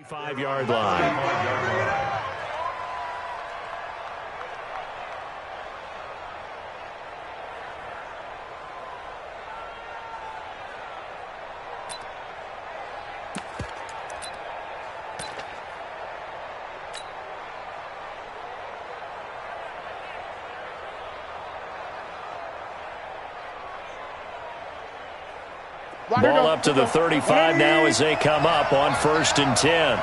5-yard line. Ball up to the 35 now as they come up on 1st and 10.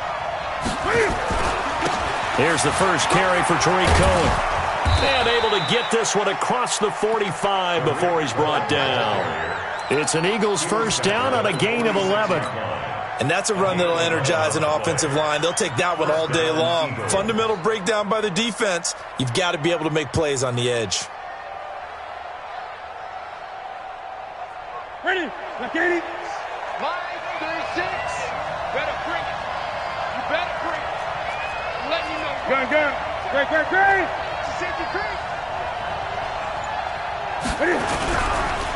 Here's the first carry for Tariq Cohen. And able to get this one across the 45 before he's brought down. It's an Eagles first down on a gain of 11. And that's a run that'll energize an offensive line. They'll take that one all day long. Fundamental breakdown by the defense. You've got to be able to make plays on the edge. Ready? Katie. 5-6. Better bring it. You better bring it. I'm letting you know. Gun. Great.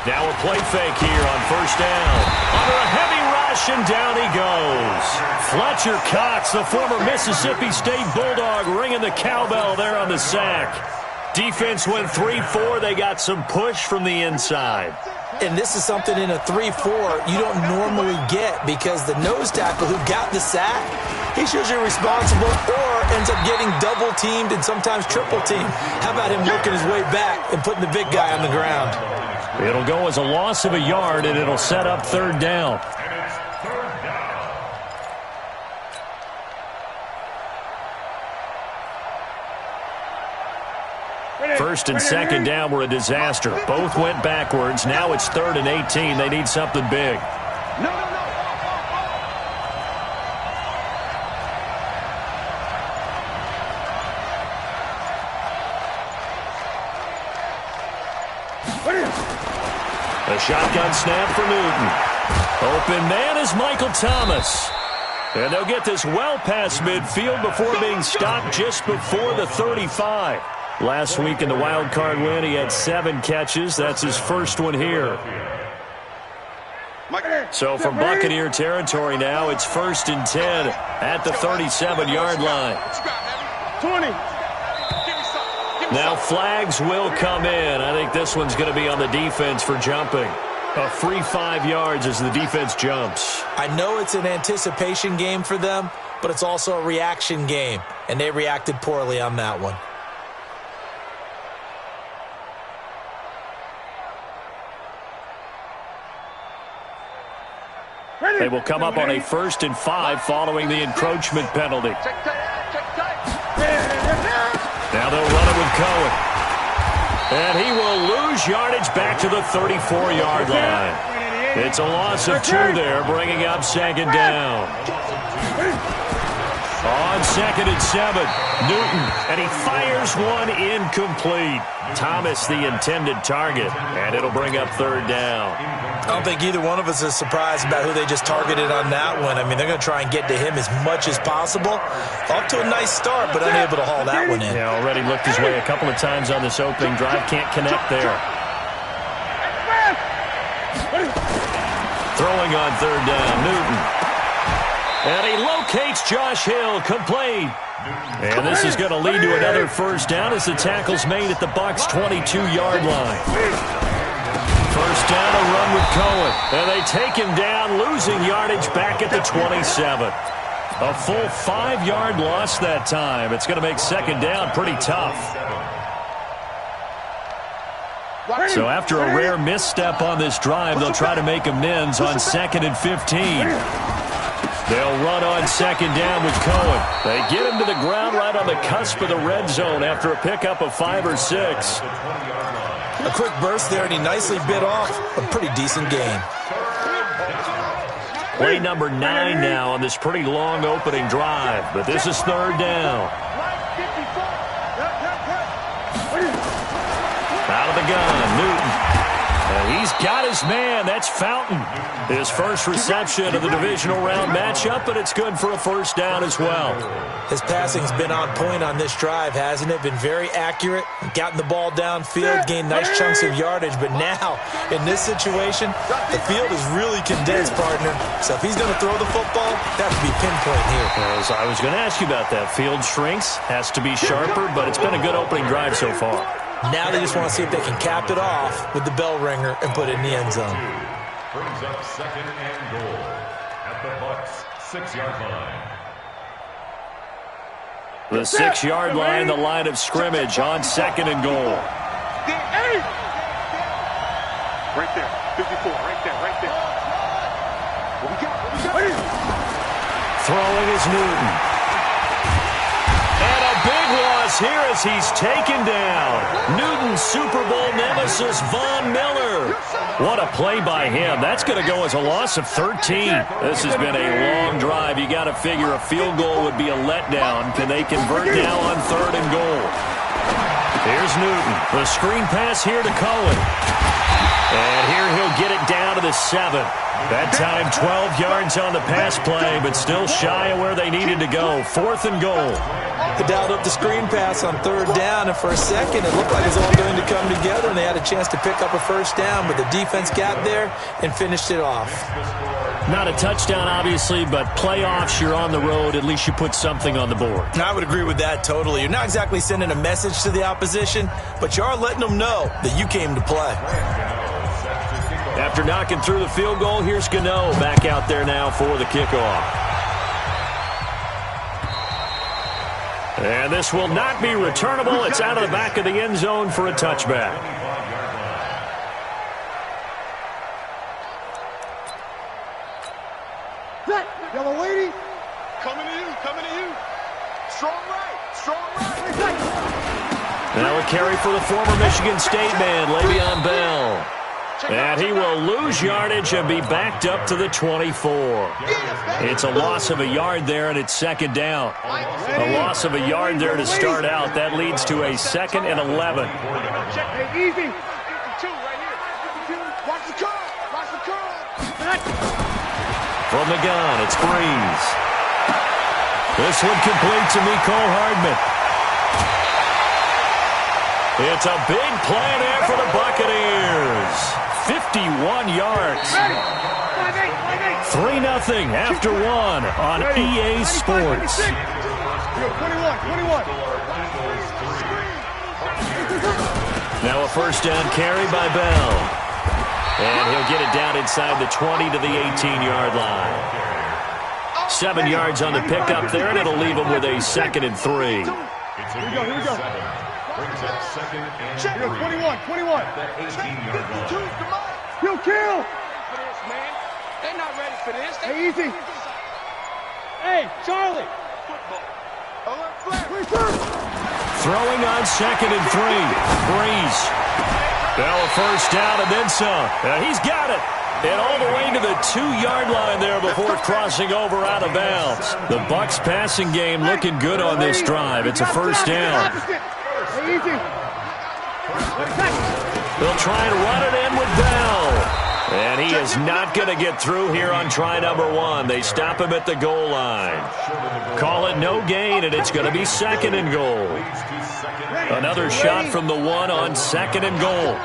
Now a play fake here on 1st down. Under a heavy rush, and down he goes. Fletcher Cox, the former Mississippi State Bulldog, ringing the cowbell there on the sack. Defense went 3-4. They got some push from the inside. And this is something in a 3-4 you don't normally get, because the nose tackle who got the sack, he's usually responsible or ends up getting double-teamed and sometimes triple-teamed. How about him working his way back and putting the big guy on the ground? It'll go as a loss of a yard, and it'll set up 3rd down. First and 2nd down were a disaster. Both went backwards. Now it's 3rd and 18. They need something big. No. A shotgun snap for Newton. Open man is Michael Thomas. And they'll get this well past midfield before being stopped just before the 35. Last week in the wild card win, he had 7 catches. That's his first one here. So from Buccaneer territory now, it's 1st and 10 at the 37-yard line. 20. Now flags will come in. I think this one's going to be on the defense for jumping. A free 5 yards as the defense jumps. I know it's an anticipation game for them, but it's also a reaction game, and they reacted poorly on that one. They will come up on a 1st and 5 following the encroachment penalty. Now they'll run it with Cohen. And he will lose yardage back to the 34-yard line. It's a loss of 2 there, bringing up 2nd down. On 2nd and 7, Newton, and he fires one incomplete. Thomas the intended target, and it'll bring up 3rd down. I don't think either one of us is surprised about who they just targeted on that one. I mean, they're going to try and get to him as much as possible. Off to a nice start, but unable to haul that one in. Yeah, already looked his way a couple of times on this opening drive. Can't connect there. Throwing on 3rd down, Newton. And he locates Josh Hill, complete. And this is going to lead to another 1st down as the tackle's made at the Bucs' 22-yard line. 1st down, a run with Cohen. And they take him down, losing yardage back at the 27. A full 5-yard loss that time. It's going to make 2nd down pretty tough. So after a rare misstep on this drive, they'll try to make amends on 2nd and 15. They'll run on 2nd down with Cohen. They get him to the ground right on the cusp of the red zone after a pickup of 5 or 6. A quick burst there, and he nicely bit off a pretty decent gain. Play number 9 now on this pretty long opening drive, but this is 3rd down. Out of the gun, Newton. And he's got his man. That's Fountain. His first reception of the divisional round matchup, but it's good for a first down as well. His passing's been on point on this drive, hasn't it? Been very accurate, gotten the ball downfield, gained nice chunks of yardage. But now, in this situation, the field is really condensed, partner. So if he's going to throw the football, that would be pinpoint here. As I was going to ask you about that. Field shrinks, has to be sharper, but it's been a good opening drive so far. Now they just want to see if they can cap it off with the bell ringer and put it in the end zone. Brings up second and goal at the Bucs' 6-yard line. The 6-yard line, the line of scrimmage on second and goal. Right there, 54, right there. What we got? Throwing is Newton. And a big loss here as he's taken down. Newton's Super Bowl nemesis, Von Miller. What a play by him. That's going to go as a loss of 13. This has been a long drive. You got to figure a field goal would be a letdown. Can they convert now on third and goal? Here's Newton. The screen pass here to Cohen. And here he'll get it down to the 7. That time 12 yards on the pass play, but still shy of where they needed to go. Fourth and goal. They dialed up the screen pass on third down, and for a second it looked like it was all going to come together, and they had a chance to pick up a first down, but the defense got there and finished it off. Not a touchdown, obviously, but playoffs, you're on the road. At least you put something on the board. I would agree with that totally. You're not exactly sending a message to the opposition, but you are letting them know that you came to play. After knocking through the field goal, here's Gano back out there now for the kickoff. And this will not be returnable. It's out of the back of the end zone for a touchback. Yellow lady. Coming to you. Strong right. Now a carry for the former Michigan State man, Le'Veon Bell. And he will lose yardage and be backed up to the 24. It's a loss of a yard there, and it's second down. A loss of a yard there to start out. That leads to a 2nd and 11. Hey, easy. Watch the curl. From the gun, it's Breeze. This one complete to Mecole Hardman. It's a big play there for the Buccaneers. 51 yards. 3-0 after 1 on EA Sports. 21. Now a first down carry by Bell. And he'll get it down inside the 20 to the 18-yard line. 7 yards on the pickup there, and it'll leave him with a 2nd and 3. Here we go. Brings up second and 3. 21. The 18-yard line. Kill. They're not ready for this. Hey, easy. Hey, Charlie. Throwing on 2nd and 3. Breeze. Bell a first down and then some. He's got it. And all the way to the 2-yard line there before crossing over out of bounds. The Bucs passing game looking good on this drive. It's a first down. Easy. They'll try and run it in with Bell. And he is not going to get through here on try number 1. They stop him at the goal line. Call it no gain, and it's going to be 2nd and goal. Another shot from the 1 on 2nd and goal.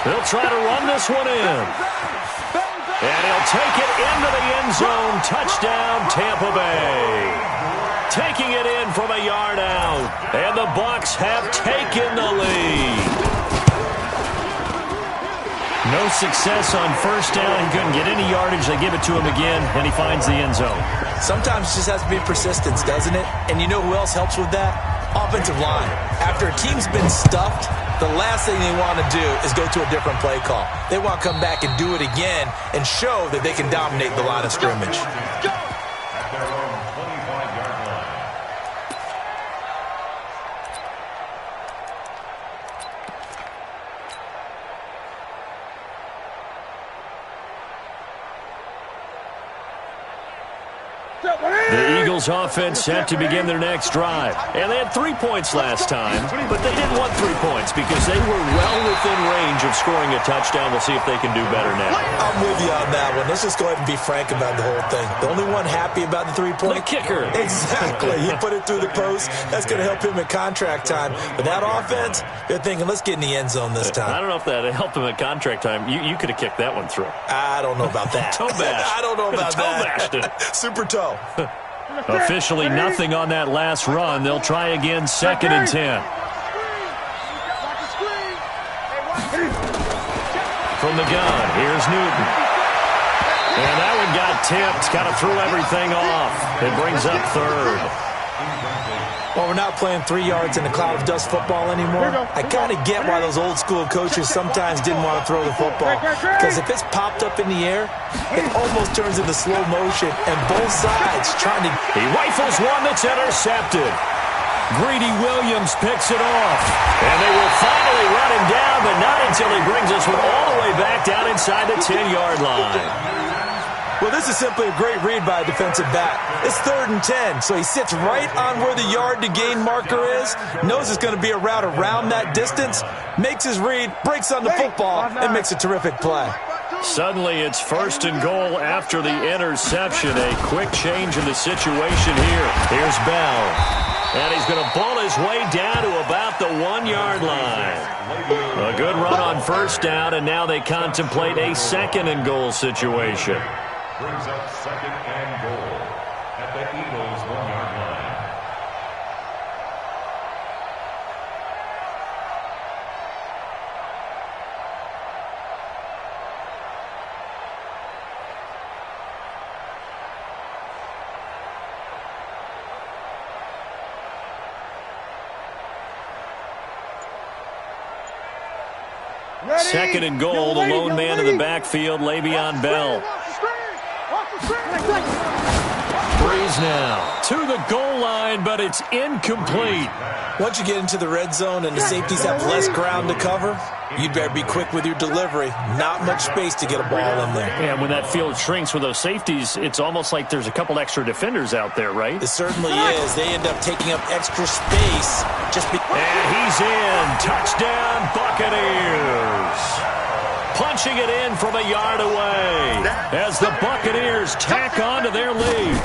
They'll try to run this one in. And he'll take it into the end zone. Touchdown, Tampa Bay. Taking it in from a yard out. And the Bucs have taken the lead. No success on first down. He couldn't get any yardage. They give it to him again, and he finds the end zone. Sometimes it just has to be persistence, doesn't it? And you know who else helps with that? Offensive line. After a team's been stuffed, the last thing they want to do is go to a different play call. They want to come back and do it again and show that they can dominate the line of scrimmage. Eagles offense set to begin their next drive. And they had 3 points last time, but they didn't want 3 points because they were well within range of scoring a touchdown. We'll see if they can do better now. I'm with you on that one. Let's just go ahead and be frank about the whole thing. The only one happy about the 3-point? The kicker. Exactly. He put it through the post. That's going to help him at contract time. But that offense, they're thinking, let's get in the end zone this time. I don't know if that helped him at contract time. You could have kicked that one through. I don't know about that. Toe bash. I don't know about that. Toe bashed it. Super toe. Officially nothing on that last run. They'll try again, 2nd and 10. From the gun, here's Newton. And that one got tipped, kind of threw everything off. It brings up 3rd. Well, we're not playing 3 yards in a cloud of dust football anymore. I kind of get why those old school coaches sometimes didn't want to throw the football. Because if it's popped up in the air, it almost turns into slow motion, and both sides trying to... He rifles one that's intercepted. Greedy Williams picks it off. And they will finally run him down, but not until he brings this one all the way back down inside the 10-yard line. Well, this is simply a great read by a defensive back. It's 3rd and 10, so he sits right on where the yard-to-gain marker is, knows it's going to be a route around that distance, makes his read, breaks on the football, and makes a terrific play. Suddenly, it's 1st and goal after the interception. A quick change in the situation here. Here's Bell. And he's going to ball his way down to about the 1-yard line. A good run on 1st down, and now they contemplate a 2nd and goal situation. Brings up 2nd and goal at the Eagles' 1-yard line. Second and goal, the lone man in the backfield, Le'Veon Bell. Breeze now to the goal line, but it's incomplete. Once you get into the red zone and the safeties have less ground to cover, you'd better be quick with your delivery. Not much space to get a ball in there. And when that field shrinks with those safeties, it's almost like there's a couple extra defenders out there, right? It certainly is. They end up taking up extra space. And he's in. Touchdown, Buccaneers. Punching it in from a yard away as the Buccaneers tack on to their lead.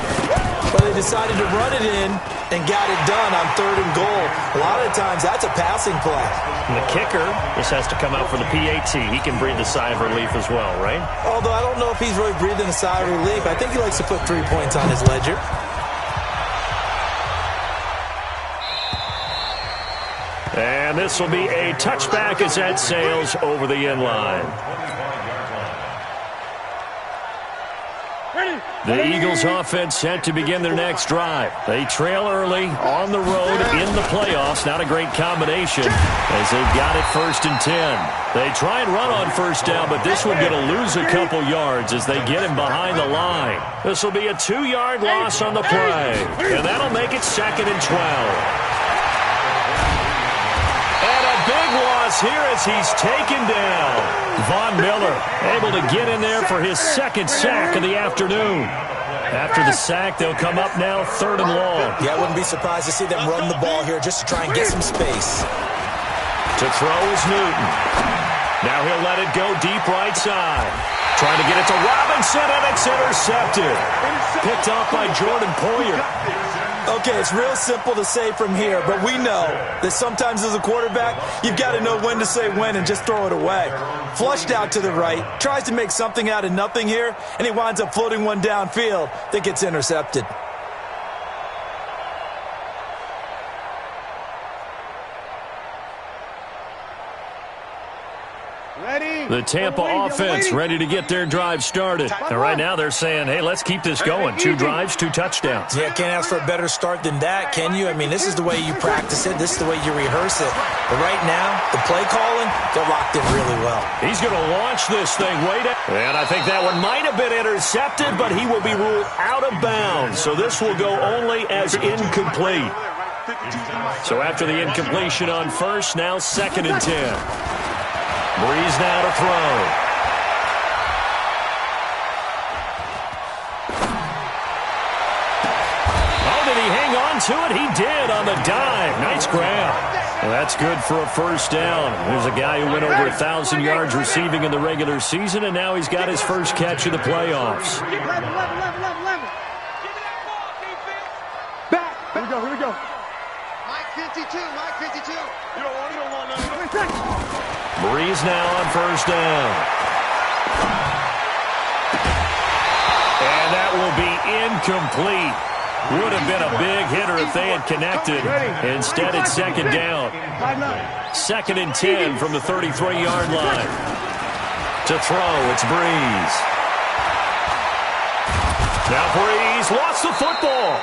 Well, they decided to run it in and got it done on 3rd and goal. A lot of times, that's a passing play. And the kicker just has to come out for the PAT. He can breathe a sigh of relief as well, right? Although I don't know if he's really breathing a sigh of relief. I think he likes to put 3 points on his ledger. And this will be a touchback as that sails over the end line. The Eagles offense set to begin their next drive. They trail early on the road in the playoffs. Not a great combination as they've got it 1st and 10. They try and run on 1st down, but this one's going to lose a couple yards as they get him behind the line. This will be a 2-yard loss on the play, and that'll make it 2nd and 12. Big loss here as he's taken down. Von Miller able to get in there for his 2nd sack of the afternoon. After the sack, they'll come up now 3rd and long. Yeah, I wouldn't be surprised to see them run the ball here just to try and get some space. To throw is Newton. Now he'll let it go deep right side. Trying to get it to Robinson, and it's intercepted. Picked off by Jordan Poyer. Okay, it's real simple to say from here, but we know that sometimes as a quarterback, you've got to know when to say when and just throw it away. Flushed out to the right, tries to make something out of nothing here, and he winds up floating one downfield that gets intercepted. The Tampa offense ready to get their drive started. And right now they're saying, hey, let's keep this going. 2 drives, 2 touchdowns. Yeah, can't ask for a better start than that, can you? I mean, this is the way you practice it. This is the way you rehearse it. But right now, the play calling, they're locked in really well. He's going to launch this thing way down. And I think that one might have been intercepted, but he will be ruled out of bounds. So this will go only as incomplete. So after the incompletion on 1st, now 2nd and 10. Breeze now to throw. hang on to it? He did on the dive. Nice grab. Well, that's good for a first down. There's a guy who went over 1,000 yards receiving in the regular season, and now he's got his first catch of the playoffs. 11. Back. Here we go. Mike 52. You don't want nothing. Breeze now on first down. And that will be incomplete. Would have been a big hitter if they had connected. Instead, it's second down. 2nd and 10 from the 33-yard line. To throw, it's Breeze. Now Breeze lost the football.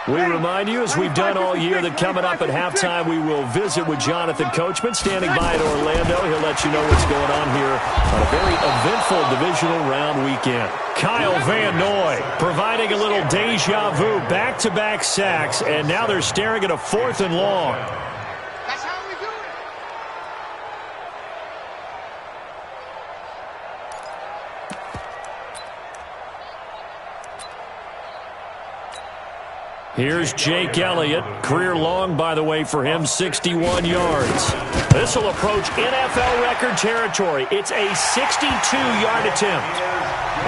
We remind you, as we've done all year, that coming up at halftime, we will visit with Jonathan Coachman, standing by in Orlando. He'll let you know what's going on here on a very eventful divisional round weekend. Kyle Van Noy providing a little deja vu, back-to-back sacks, and now they're staring at a 4th and long. That's how we do it. Here's Jake Elliott. Career long, by the way, for him, 61 yards. This will approach NFL record territory. It's a 62-yard attempt.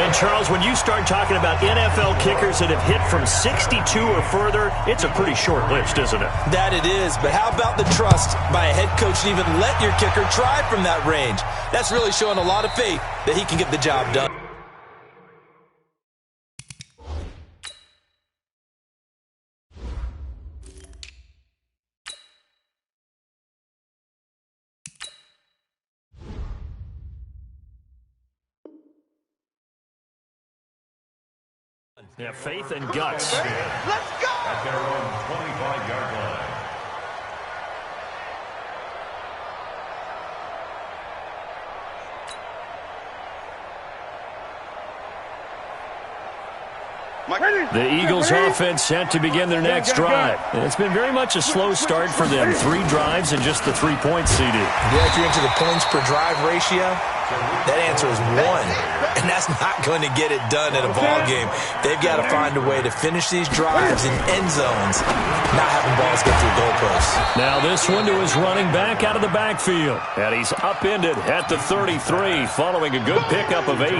And, Charles, when you start talking about NFL kickers that have hit from 62 or further, it's a pretty short list, isn't it? That it is, but how about the trust by a head coach to even let your kicker try from that range? That's really showing a lot of faith that he can get the job done. Yeah, faith and guts. Let's go! At their own 25-yard line. The Eagles offense set to begin their next drive. And it's been very much a slow start for them. 3 drives and just the 3-point CD. Yeah, if you're into the points per drive ratio, that answer is 1. And that's not going to get it done in a ball game. They've got to find a way to finish these drives in end zones, not having balls get through goalposts. Now this one to his running back out of the backfield. And he's upended at the 33 following a good pickup of 8.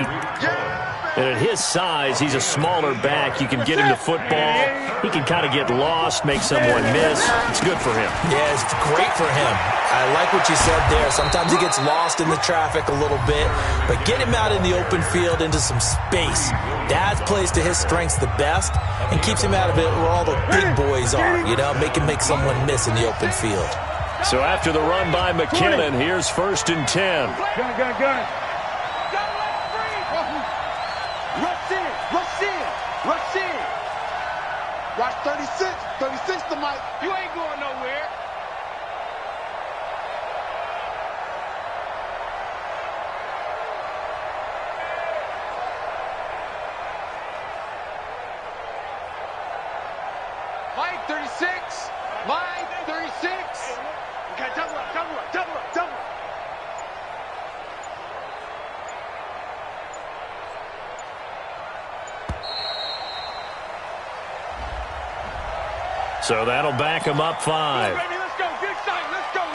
And at his size, he's a smaller back. You can get him the football. He can kind of get lost, make someone miss. It's good for him. Yeah, it's great for him. I like what you said there. Sometimes he gets lost in the traffic a little bit, but get him out in the open field into some space. That plays to his strengths the best and keeps him out of it where all the big boys are, you know, make someone miss in the open field. So after the run by McKinnon, here's 1st and 10. Gun. Rush in. Watch 36. 36 to Mike. You ain't going nowhere. Mike 36. Mike 36. Okay, double up. So that'll back him up 5. Baby, let's go. Get excited. Let's go.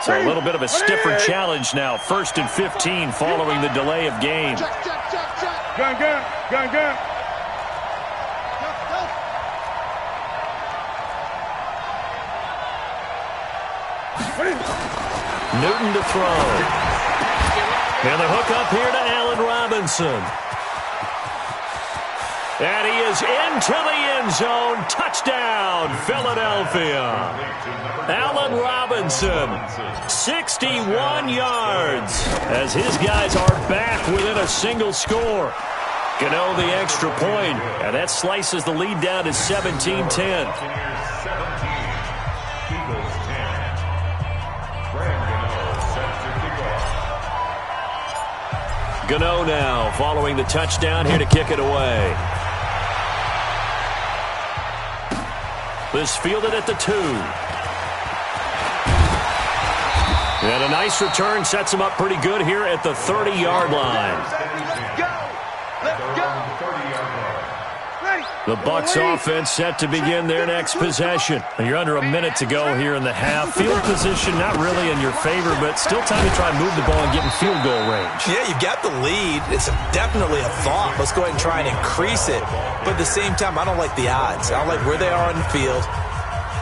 So a little bit of a stiffer challenge now. 1st and 15 following the delay of game. Check. Gun. Newton to throw. And the hook up here to Allen Robinson. And he is into the end zone. Touchdown, Philadelphia. Allen Robinson, 61 yards, as his guys are back within a single score. Gano the extra point, and that slices the lead down to 17-10. Gano now following the touchdown here to kick it away. This fielded at the 2. And a nice return sets him up pretty good here at the 30-yard line. The Bucs offense set to begin their next possession. You're under a minute to go here in the half. Field position not really in your favor, but still time to try and move the ball and get in field goal range. Yeah, you've got the lead. It's definitely a thought. Let's go ahead and try and increase it. But at the same time, I don't like the odds. I don't like where they are on the field.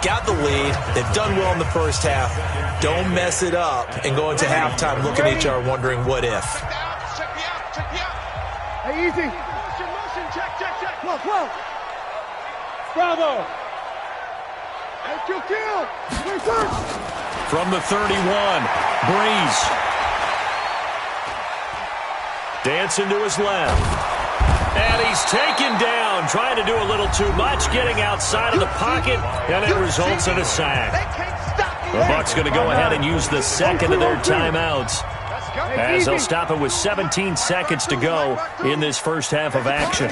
Got the lead. They've done well in the first half. Don't mess it up and go into halftime looking at each other wondering what if. Hey, easy. Motion, check. Whoa. Bravo. Hey, kill. From the 31, Breeze. Dancing to his left. And he's taken down, trying to do a little too much, getting outside of the pocket, and it results in a sack. The Bucs going to go ahead and use the second of their timeouts, as they'll stop it with 17 seconds to go in this first half of action.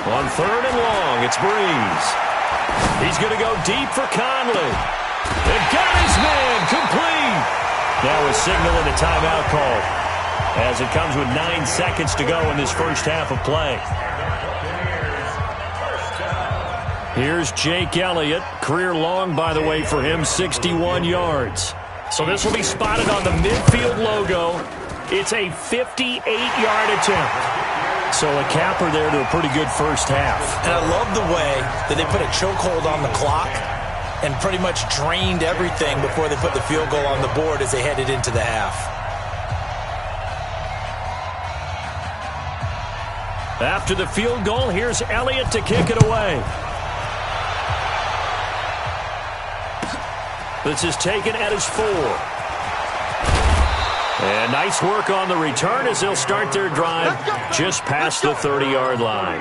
On 3rd and long, it's Breeze. He's going to go deep for Conley. And got his man complete. Now a signal and a timeout call, as it comes with 9 seconds to go in this first half of play. Here's Jake Elliott. Career long, by the way, for him, 61 yards. So this will be spotted on the midfield logo. It's a 58-yard attempt. So a capper there to a pretty good first half. And I love the way that they put a chokehold on the clock and pretty much drained everything before they put the field goal on the board as they headed into the half. After the field goal, here's Elliott to kick it away. This is taken at his 4. And nice work on the return as they'll start their drive just past the 30-yard line.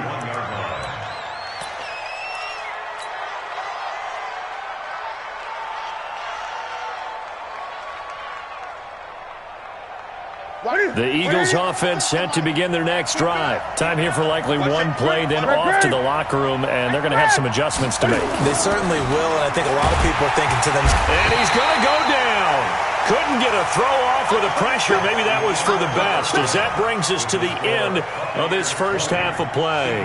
The Eagles offense set to begin their next drive. Time here for likely one play, then off to the locker room, and they're going to have some adjustments to make. They certainly will, and I think a lot of people are thinking to them. And he's going to go down. Couldn't get a throw off with the pressure. Maybe that was for the best, as that brings us to the end of this first half of play.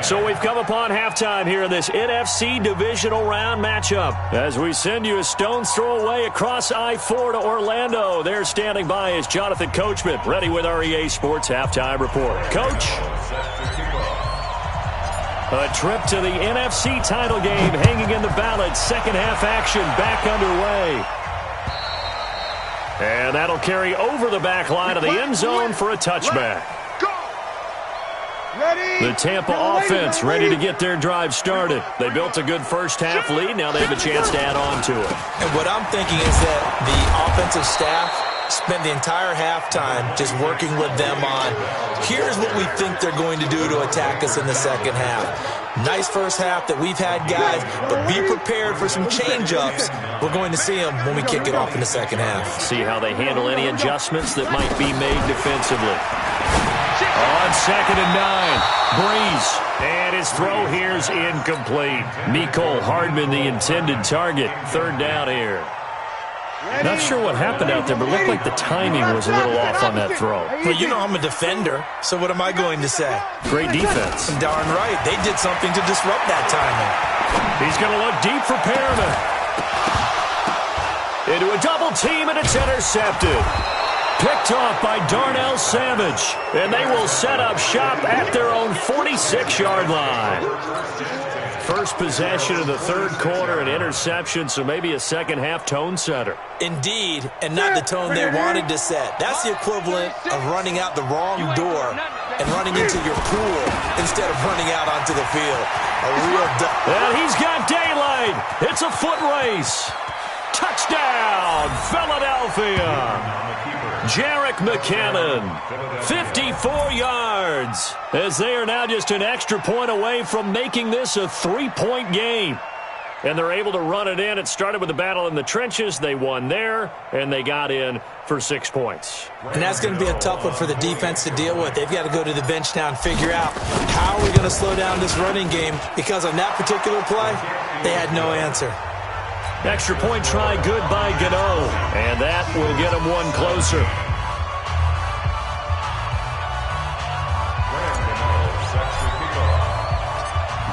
So we've come upon halftime here in this NFC divisional round matchup, as we send you a stone's throw away across I-4 to Orlando. There standing by is Jonathan Coachman, ready with our EA Sports Halftime Report. Coach? A trip to the NFC title game hanging in the balance. Second half action back underway. And that'll carry over the back line of the end zone for a touchback. The Tampa offense ready to get their drive started. They built a good first half lead. Now they have a chance to add on to it. And what I'm thinking is that the offensive staff spend the entire halftime just working with them on, here's what we think they're going to do to attack us in the second half. Nice first half that we've had, guys, but be prepared for some change-ups. We're going to see them when we kick it off in the second half. See how they handle any adjustments that might be made defensively. On 2nd and 9, Breeze. And his throw here's incomplete. Mecole Hardman, the intended target. 3rd down here. Not sure what happened out there, but it looked like the timing was a little off on that throw. Well, you know I'm a defender, so what am I going to say? Great defense. Darn right. They did something to disrupt that timing. He's going to look deep for Perriman. Into a double team, and it's intercepted. Picked off by Darnell Savage, and they will set up shop at their own 46-yard line. First possession of the 3rd quarter, an interception, so maybe a second-half tone setter. Indeed, and not the tone they wanted to set. That's the equivalent of running out the wrong door and running into your pool instead of running out onto the field. A real and he's got daylight. It's a foot race. Touchdown, Philadelphia. Jerick McKinnon, 54 yards, as they are now just an extra point away from making this a 3-point game. And they're able to run it in. It started with a battle in the trenches. They won there, and they got in for 6 points. And that's going to be a tough one for the defense to deal with. They've got to go to the bench now and figure out how are we going to slow down this running game, because on that particular play, they had no answer. Extra point try good by Gano, and that will get him one closer.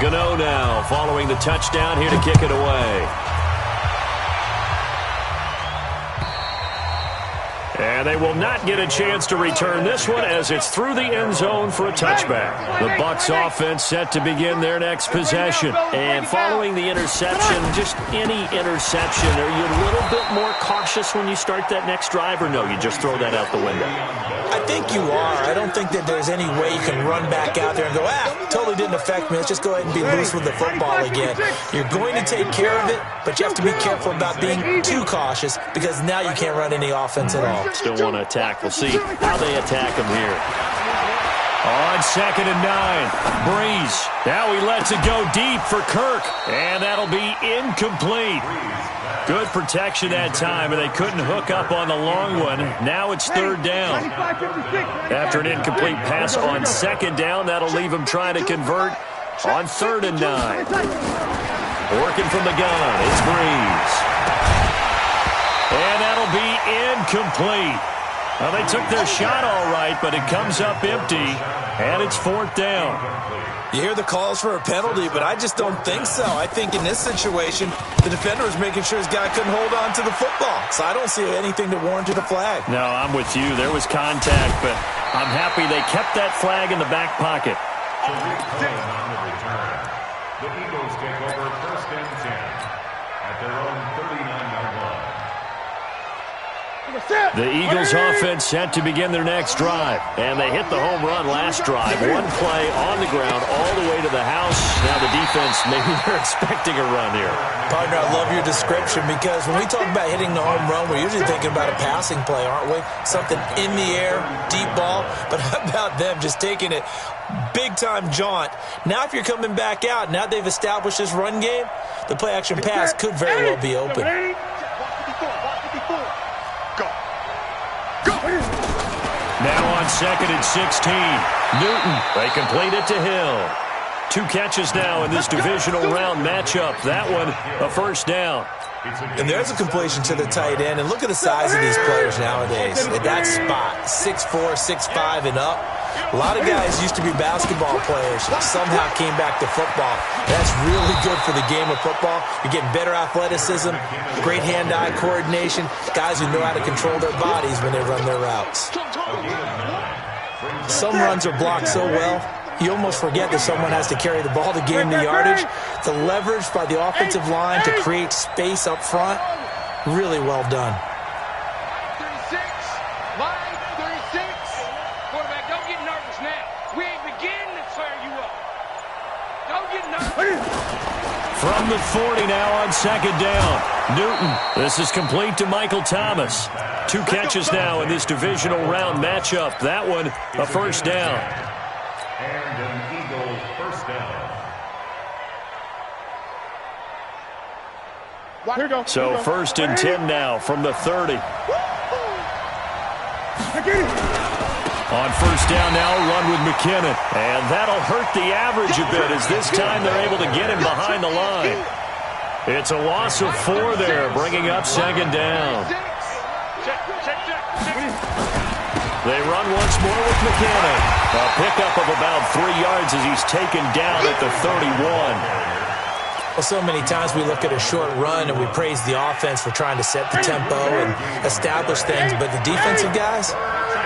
Gano now following the touchdown here to kick it away. And they will not get a chance to return this one as it's through the end zone for a touchback. The Bucs offense set to begin their next possession. And following the interception, just any interception, are you a little bit more cautious when you start that next drive, or no, you just throw that out the window? I think you are. I don't think that there's any way you can run back out there and go, totally didn't affect me. Let's just go ahead and be loose with the football again. You're going to take care of it, but you have to be careful about being too cautious because now you can't run any offense at all. Still want to attack. We'll see how they attack him here. On 2nd and 9, Breeze. Now he lets it go deep for Kirk, and that'll be incomplete. Good protection that time, and they couldn't hook up on the long one. Now it's 3rd down. After an incomplete pass on 2nd down, that'll leave him trying to convert on 3rd and 9. Working from the gun, it's Breeze. And that'll be incomplete. Well, they took their shot all right, but it comes up empty, and it's 4th down. You hear the calls for a penalty, but I just don't think so. I think in this situation, the defender was making sure his guy couldn't hold on to the football. So I don't see anything that warranted a flag. No, I'm with you. There was contact, but I'm happy they kept that flag in the back pocket. On the return, the Eagles take over 1st and 10 at their own 39-yard line. The Eagles offense set to begin their next drive, and they hit the home run last drive. One play on the ground all the way to the house. Now the defense, maybe they're expecting a run here. Partner, I love your description because when we talk about hitting the home run, we're usually thinking about a passing play, aren't we? Something in the air, deep ball. But how about them just taking it big-time jaunt? Now if you're coming back out, now they've established this run game, the play-action pass could very well be open. Now on 2nd and 16, Newton, they complete it to Hill. 2 catches now in this divisional round matchup. That one, a 1st down. And there's a completion to the tight end. And look at the size of these players nowadays. At that spot, 6'4", 6'5", and up. A lot of guys used to be basketball players, somehow came back to football. That's really good for the game of football. You're getting better athleticism, great hand-eye coordination, guys who know how to control their bodies when they run their routes. Some runs are blocked so well, you almost forget that someone has to carry the ball to gain the yardage. The leverage by the offensive line to create space up front, really well done. 36, line 36. Quarterback, don't get nervous now. We ain't beginning to tear you up. Don't get nervous. From the 40 now on 2nd down. Newton, this is complete to Michael Thomas. 2 catches now in this divisional round matchup. That one, a 1st down. And an Eagle 1st down. So 1st and 10 now from the 30. On 1st down now, run with McKinnon. And that'll hurt the average a bit as this time they're able to get him behind the line. It's a loss of 4 there, bringing up 2nd down. They run once more with McKinnon. A pickup of about 3 yards as he's taken down at the 31. Well, so many times we look at a short run and we praise the offense for trying to set the tempo and establish things, but the defensive guys,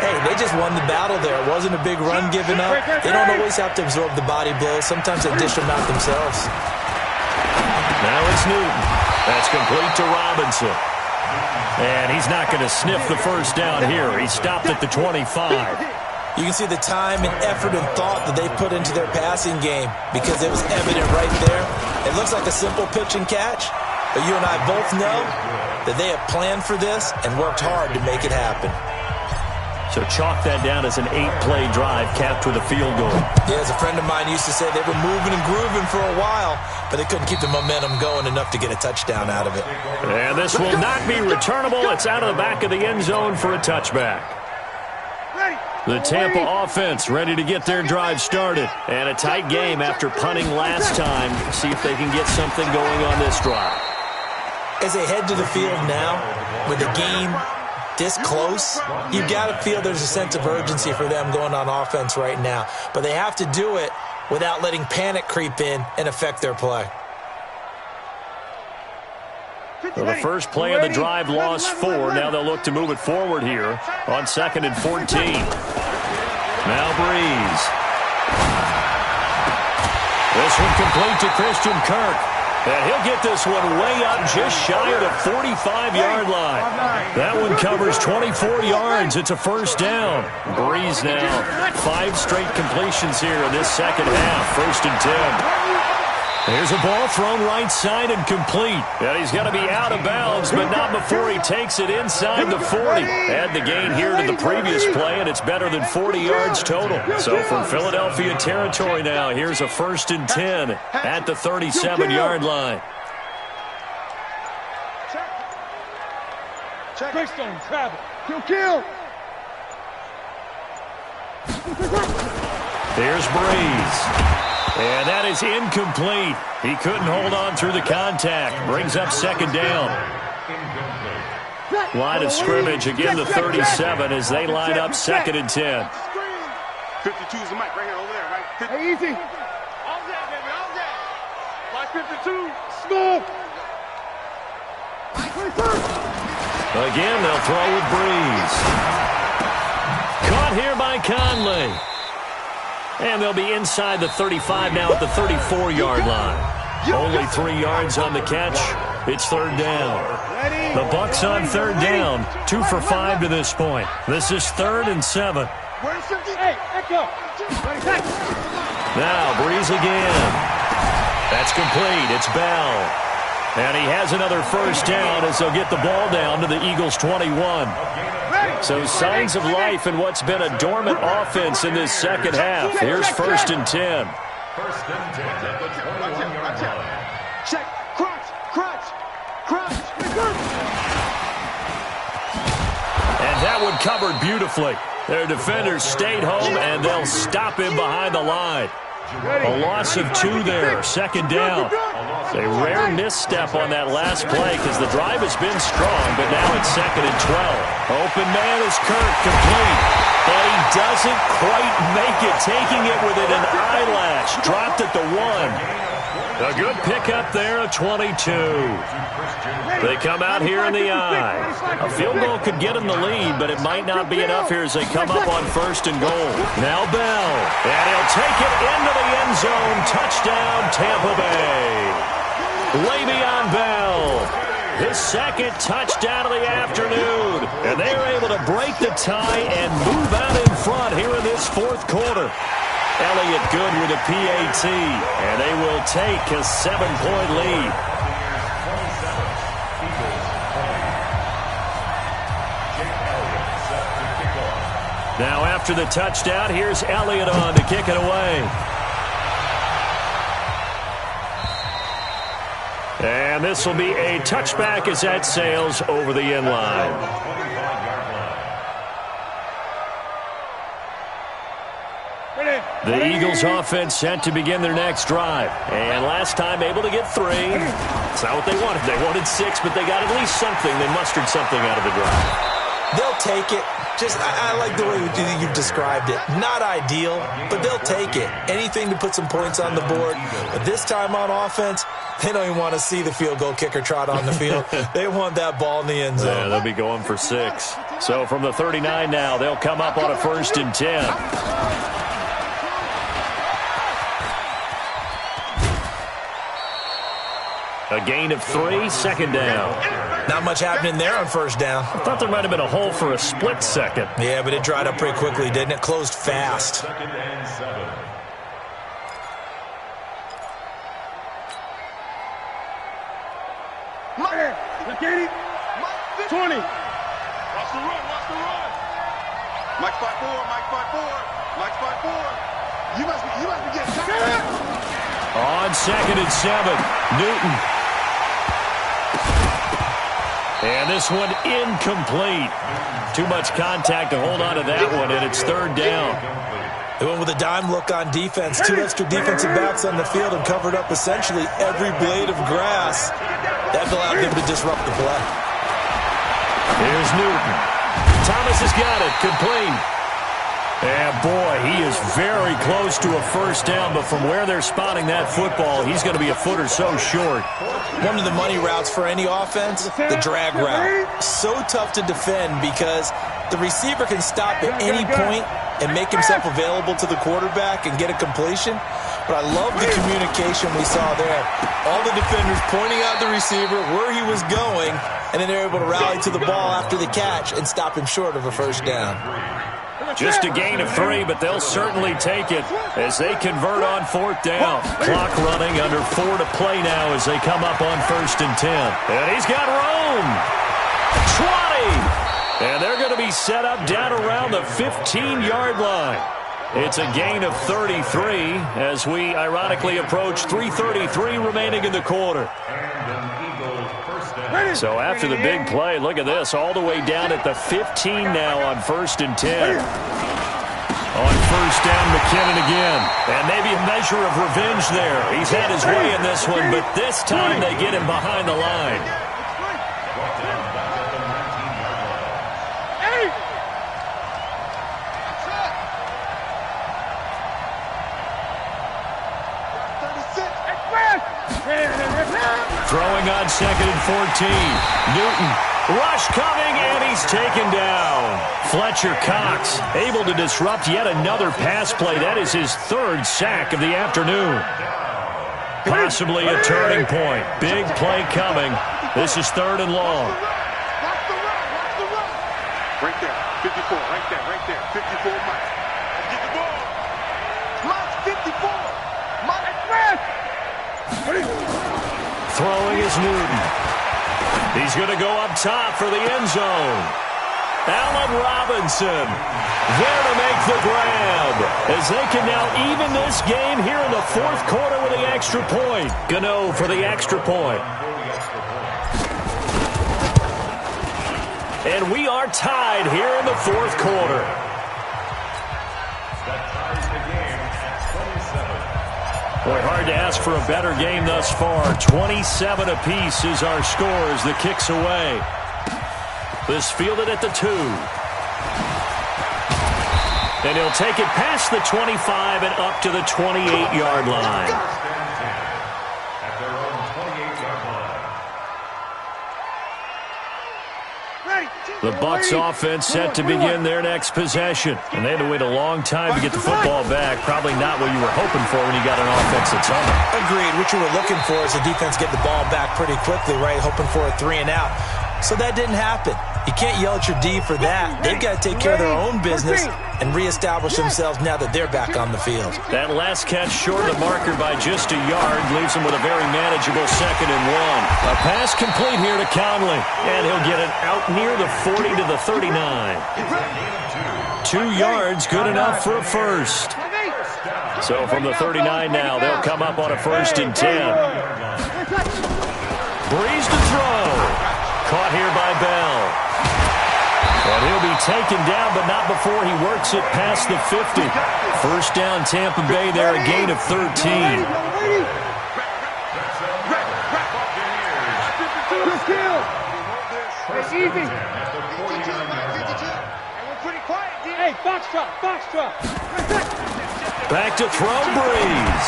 hey, they just won the battle there. It wasn't a big run given up. They don't always have to absorb the body blows. Sometimes they dish them out themselves. Now it's Newton. That's complete to Robinson. And he's not going to sniff the 1st down here. He stopped at the 25. You can see the time and effort and thought that they put into their passing game because it was evident right there. It looks like a simple pitch and catch, but you and I both know that they have planned for this and worked hard to make it happen. So chalk that down as an 8-play drive capped with a field goal. Yeah, as a friend of mine used to say, they were moving and grooving for a while, but they couldn't keep the momentum going enough to get a touchdown out of it. And this will not be returnable. It's out of the back of the end zone for a touchback. The Tampa offense ready to get their drive started. And a tight game after punting last time. See if they can get something going on this drive. as they head to the field now, with the game this close, you've got to feel there's a sense of urgency for them going on offense right now. But they have to do it without letting panic creep in and affect their play. Well, the first play of the drive lost 4. Now they'll look to move it forward here on 2nd and 14. Now Breeze. This one complete to Christian Kirk. And he'll get this one way up just shy of the 45-yard line. That one covers 24 yards. It's a first down. Breeze now 5 straight completions here in this second half. 1st and 10. Here's a ball thrown right side and complete. And he's going to be out of bounds, but not before he takes it inside the 40. Add the gain here to the previous play, and it's better than 40 yards total. So from Philadelphia territory now, here's a 1st and 10 at the 37-yard line. Check. Travel. Kill. Here's Breeze. And that is incomplete. He couldn't hold on through the contact. Brings up 2nd down. Line of scrimmage again to 37 as they line up 2nd and 10. 52 is the mic right here, over there, right? Hey, easy. All that, baby, all that. Like 52. Smoke. Again, they'll throw with Breeze. Caught here by Conley. And they'll be inside the 35 now at the 34-yard line. Only 3 yards on the catch. It's 3rd down. The Bucs on 3rd down. 2 for 5 to this point. This is 3rd and 7. Now Breeze again. That's complete. It's Bell. And he has another first down as they'll get the ball down to the Eagles' 21. So signs of life in what's been a dormant offense in this second half. Here's 1st and 10. 1st and 10 at the 21-yard line. Check. Crunch. And that one covered beautifully. Their defenders stayed home, and they'll stop him behind the line. A loss of 2 there, 2nd down. A rare misstep on that last play because the drive has been strong, but now it's 2nd and 12. Open man is Kirk, complete. And he doesn't quite make it, taking it within an eyelash. Dropped at the 1. A good pickup there, a 22. They come out here in the eye. A field goal could get them the lead, but it might not be enough here as they come up on 1st and goal. Now Bell, and he'll take it into the end zone. Touchdown, Tampa Bay. Le'Veon Bell, his 2nd touchdown of the afternoon. And they are able to break the tie and move out in front here in this 4th quarter. Elliott good with a PAT, and they will take a 7-point lead. Now after the touchdown, here's Elliott on to kick it away. And this will be a touchback as that sails over the end line. The Eagles offense set to begin their next drive. And last time able to get 3. It's not what they wanted. They wanted 6, but they got at least something. They mustered something out of the drive. They'll take it. I like the way you've described it. Not ideal, but they'll take it. Anything to put some points on the board. But this time on offense, they don't even want to see the field goal kicker trot on the field. They want that ball in the end zone. Yeah, they'll be going for 6. So from the 39 now, they'll come up on a 1st and 10. A gain of 3, 2nd down. Not much happening there on 1st down. I thought there might have been a hole for a split second. Yeah, but it dried up pretty quickly, didn't it? Closed fast. 2nd and 7. Look at it. 20. Watch the run. Mike 5-4. Mike 5-4. You must be getting tired. On 2nd and 7, Newton. And this one incomplete. Too much contact to hold on to that one, and it's 3rd down. They went with a dime look on defense. 2 extra defensive backs on the field and covered up essentially every blade of grass. That allowed them to disrupt the play. Here's Newton. Thomas has got it. Complete. And, boy, he is very close to a first down, but from where they're spotting that football, he's going to be a foot or so short. One of the money routes for any offense, the drag route. So tough to defend because the receiver can stop at any point and make himself available to the quarterback and get a completion. But I love the communication we saw there. All the defenders pointing out the receiver, where he was going, and then they're able to rally to the ball after the catch and stop him short of a first down. Just a gain of 3, but they'll certainly take it as they convert on 4th down. Clock running, under 4 to play now as they come up on 1st and 10. And he's got room. 20. And they're going to be set up down around the 15-yard line. It's a gain of 33 as we ironically approach 3:33 remaining in the quarter. So after the big play, look at this, all the way down at the 15 now on 1st and 10. On 1st down, McKinnon again. And maybe a measure of revenge there. He's had his way in this one, but this time they get him behind the line. Throwing on 2nd and 14. Newton, rush coming, and he's taken down. Fletcher Cox able to disrupt yet another pass play. That is his 3rd sack of the afternoon. Possibly a turning point. Big play coming. This is 3rd and long. Right there, 54, right there, 54, Mike. Get the ball. Mike, 54. Mike, Throwing is Newton. He's going to go up top for the end zone. Allen Robinson there to make the grab as they can now even this game here in the 4th quarter with the extra point. Gano for the extra point. And we are tied here in the 4th quarter. Boy, hard to ask for a better game thus far. 27 apiece is our score as the kick's away. This fielded at the 2. And he'll take it past the 25 and up to the 28-yard line. The Bucs offense set to begin their next possession. And they had to wait a long time to get the football back. Probably not what you were hoping for when you got an offense that's on it. Agreed. What you were looking for is the defense get the ball back pretty quickly, right? Hoping for a 3 and out. So that didn't happen. You can't yell at your D for that. They've got to take care of their own business and reestablish themselves now that they're back on the field. That last catch short of the marker by just a yard leaves them with a very manageable 2nd and 1. A pass complete here to Conley, and he'll get it out near the 40 to the 39. 2 yards, good enough for a first. So from the 39 now, they'll come up on a 1st and 10. Breeze to throw. Caught here by Bell. And he'll be taken down, but not before he works it past the 50. First down, Tampa Bay there, a gain of 13. Hey, box truck. Back to throw, Breeze.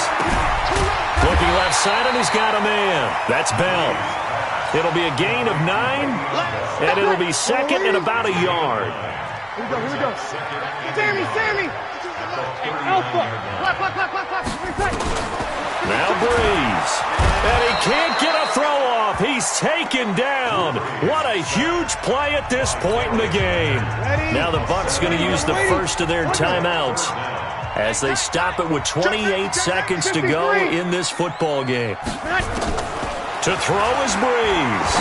Looking left side, and he's got a man. That's Bell. It'll be a gain of 9, and it'll be 2nd and about a yard. Here we go. Sammy. Alpha. Now Breeze. And he can't get a throw off. He's taken down. What a huge play at this point in the game. Now the Bucs going to use the first of their timeouts as they stop it with 28 seconds to go in this football game. To throw is Breeze.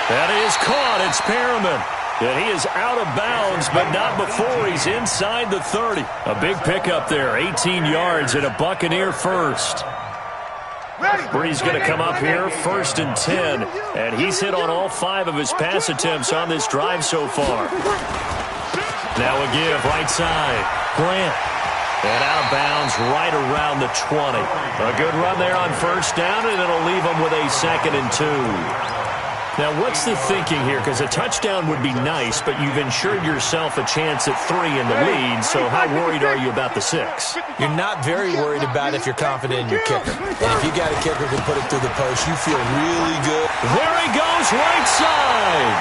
That is caught. It's Perriman. And he is out of bounds, but not before he's inside the 30. A big pickup there, 18 yards and a Buccaneer first. Breeze going to come up here, 1st and 10. And he's hit on all 5 of his pass attempts on this drive so far. Now a give, right side. Grant. And out of bounds right around the 20. A good run there on first down, and it'll leave them with a 2nd and 2. Now, what's the thinking here? Because a touchdown would be nice, but you've ensured yourself a chance at 3 in the lead, so how worried are you about the 6? You're not very worried about if you're confident in your kicker. And if you got a kicker who can put it through the post, you feel really good. There he goes, right side.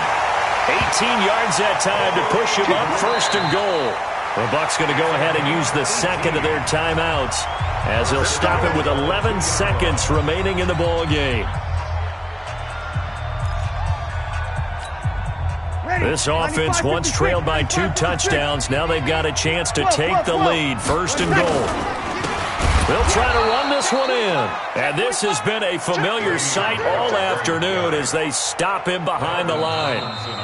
18 yards that time to push him up, 1st and goal. The Bucs going to go ahead and use the 2nd of their timeouts as they'll stop it with 11 seconds remaining in the ball game. This offense once trailed by 2 touchdowns. Now they've got a chance to take the lead. 1st and goal. They'll try to run this one in. And this has been a familiar sight all afternoon as they stop him behind the line.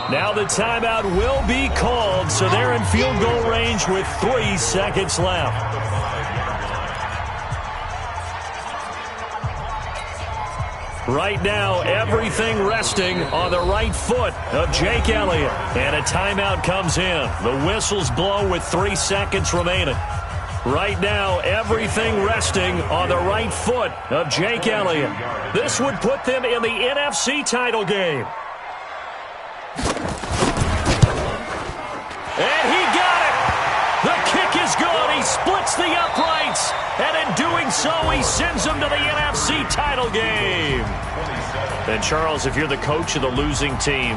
Now the timeout will be called, so they're in field goal range with 3 seconds left. Right now, everything resting on the right foot of Jake Elliott. And a timeout comes in. The whistles blow with 3 seconds remaining. Right now, everything resting on the right foot of Jake Elliott. This would put them in the NFC title game. And he got it! The kick is good. He splits the uprights. And in doing so, he sends them to the NFC title game. And Charles, if you're the coach of the losing team,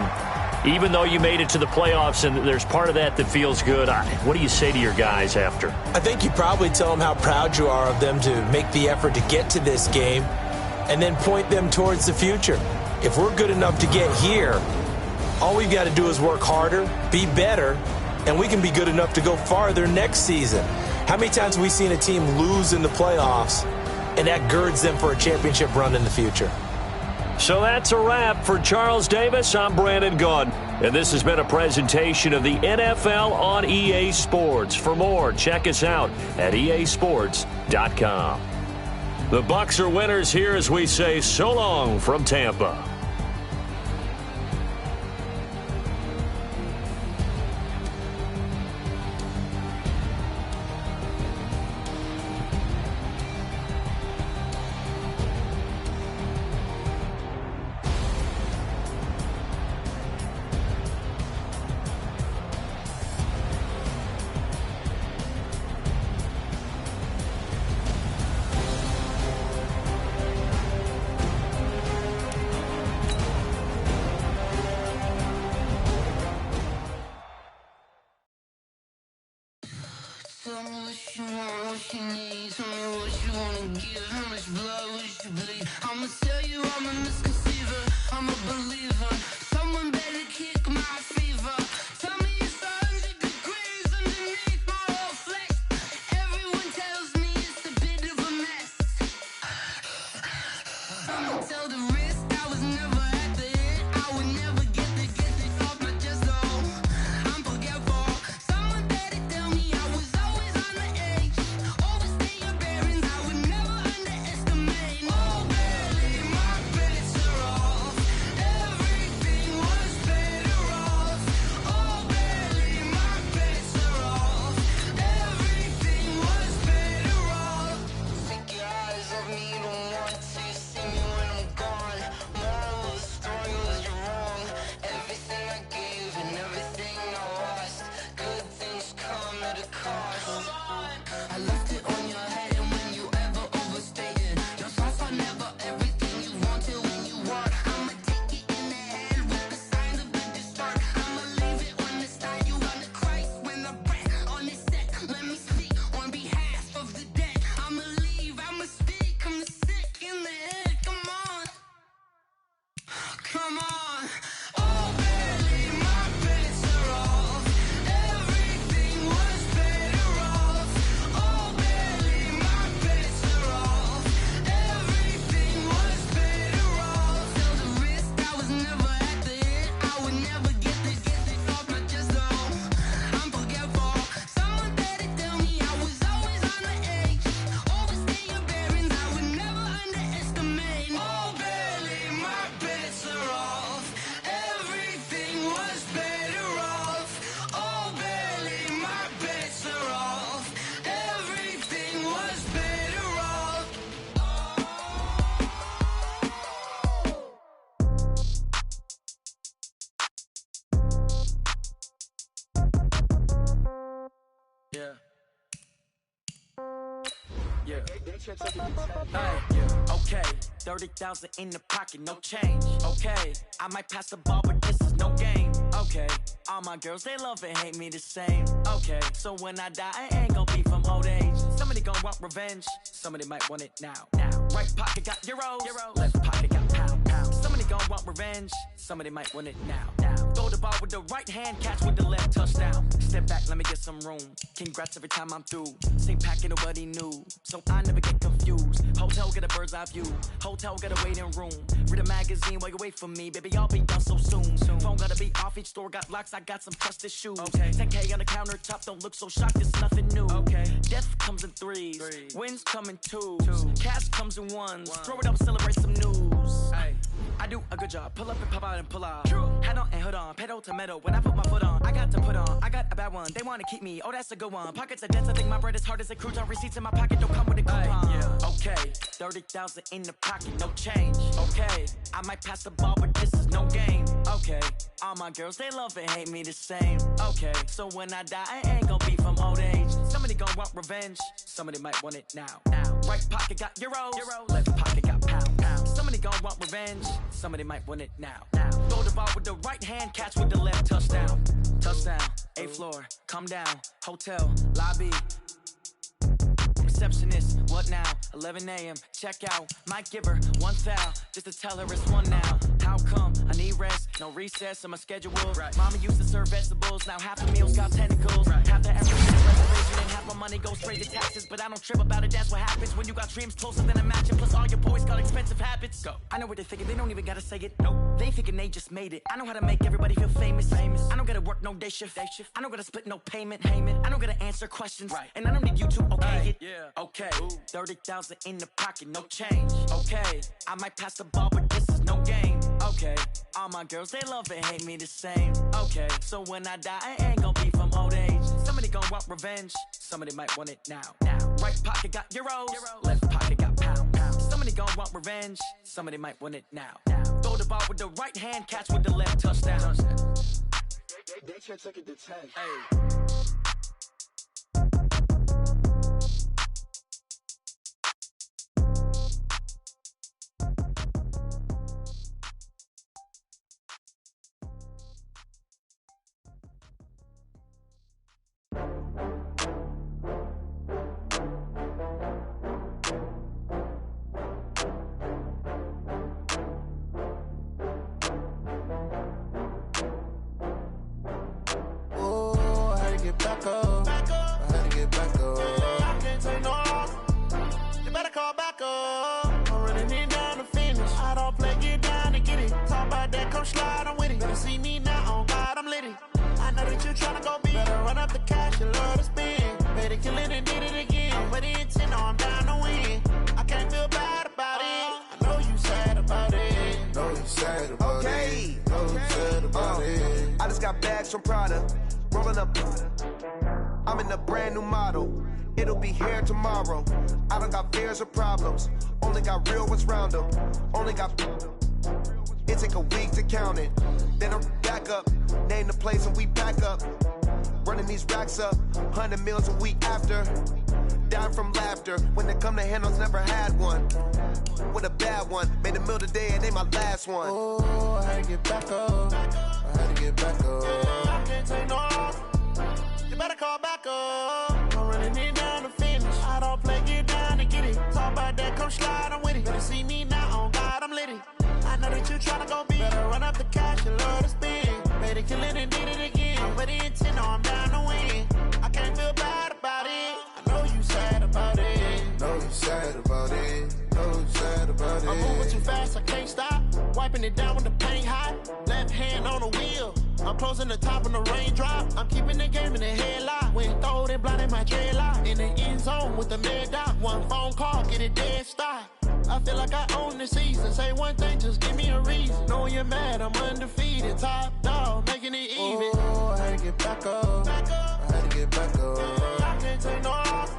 even though you made it to the playoffs and there's part of that feels good, what do you say to your guys after? I think you probably tell them how proud you are of them to make the effort to get to this game and then point them towards the future. If we're good enough to get here, all we've got to do is work harder, be better, and we can be good enough to go farther next season. How many times have we seen a team lose in the playoffs, and that girds them for a championship run in the future? So that's a wrap for Charles Davis. I'm Brandon Gaudin, and this has been a presentation of the NFL on EA Sports. For more, check us out at easports.com. The Bucs are winners here as we say so long from Tampa. Tell me what you want, what you need. Tell me what you wanna give. How much blood would you bleed? I'ma tell you I'm a misconceiver. I'm a believer. Someone better kick my fever. Tell me it's 100 degrees underneath my whole flesh. Everyone tells me it's a bit of a mess. I'ma tell the risk I was never at the end. I would never get this off my chest though. I'm forgetful. Someone better tell me I was always on the edge. Overstay your bearings, I would never underestimate. Oh baby, my bets are off. Every Okay, 30,000 in the pocket, no change. Okay, I might pass the ball, but this is no game. Okay, all my girls, they love and hate me the same. Okay, so when I die, I ain't gon' be from old age. Somebody gon' want revenge, somebody might want it now. Right pocket got euros, left pocket got pound. Somebody gon' want revenge, somebody might want it now. Throw the ball with the right hand, catch with the left, touchdown. Step back, let me get some room. Congrats every time I'm through. Same packet, nobody knew, so I never get confused. Hotel get a bird's eye view, hotel get a waiting room. Read a magazine while you wait for me, baby, I'll be done so soon. Phone gotta be off, each store got locks, I got some trusted shoes. 10K on the countertop, don't look so shocked, it's nothing new. Death comes in threes, wins come in twos, cash comes in ones. Throw it up, celebrate some news. I do a good job, pull up and pop out and pull out. Head on and hood on, pedal to metal. When I put my foot on, I got to put on. I got a bad one, they wanna keep me, oh that's a good one. Pockets are dense, I think my bread is hard as a crouton. Receipts in my pocket don't come with a coupon. Okay, 30,000 in the pocket, no change. Okay, I might pass the ball, but this is no game. Okay, all my girls, they love and hate me the same. Okay, so when I die, I ain't gon' be from old age. Somebody gon' want revenge, somebody might want it now. Right pocket got euros, left pocket got pound. Somebody gon' want revenge, somebody might want it now. Throw the ball with the right hand, catch with the left, touchdown. Touchdown, 8th floor, come down, hotel, lobby. Receptionist, what now? 11 a.m. check out. Might give her one foul just to tell her it's one now. How come? I need rest, no recess in my schedule. Mama used to serve vegetables, now half the meals got tentacles. Half the effort is reservation and half my money goes straight to taxes. But I don't trip about it, that's what happens when you got dreams closer than a match. And plus all your boys got expensive habits. Go. I know what they're thinking, they don't even gotta say it. Nope. They thinking they just made it. I know how to make everybody feel famous. I don't gotta work no day shift. I don't gotta split no payment. I don't gotta answer questions. And I don't need you to okay it. Okay, 30,000 in the pocket, no change. Okay, I might pass the ball, but this is no game. Okay, all my girls, they love and hate me the same. Okay, so when I die, I ain't gon' be from old age. Somebody gon' want revenge, somebody might want it now. Right pocket got euros, left pocket got pound. Somebody gon' want revenge, somebody might want it now. Throw the ball with the right hand, catch with the left, touchdown. They can't take it to 10. Back up. I had to get back up. I can't take no loss. You better call back up. I'm running it down to finish. I don't play, get down to get it. Talk about that, come slide, I'm with it. Better see me now, on God, I'm litty. I know that you tryna go big. Better run up the cash, you love to spend. Better kill it and did it again. I'm with the intent, no, I'm down to win. I can't feel bad about it. I know you sad about it. Know you sad about it. Know you sad about it. I just got bags from Prada. Rolling up, I'm in a brand new model. It'll be here tomorrow. I don't got fears or problems. Only got real ones round them. Only got. It take a week to count it. Then I'm back up. Name the place and we back up. Running these racks up. 100 meals a week after. Down from laughter. When they come to handles, never had one. With a bad one. Made a meal today and ain't my last one. Oh, I had to get back up. I had to get back up. I can't take no loss. You better call back up. I'm running it down to finish. I don't play, get down to get it. Talk about that, come slide, I'm with it. Better see me now, on God, I'm litty. I know that you tryna go big. Better run up the cash, you love to spend. Better kill it and did it again. I'm with the intent, no, I'm down to win. I can't feel bad about it. I know you sad about it. Know you sad about it. Know you sad about it. I'm moving too fast, I can't stop. Wiping it down when the paint hot. Left hand on the wheel. I'm closing the top when the raindrop. I'm keeping the game in the headlock. When throwed and blinded my dreadlock. In the end zone with the mad dot. One phone call, get it dead stop. I feel like I own the season. Say one thing, just give me a reason. Knowing you're mad, I'm undefeated. Top dog, making it even. Oh, I had to get back up. I had to get back up. I can't take no loss.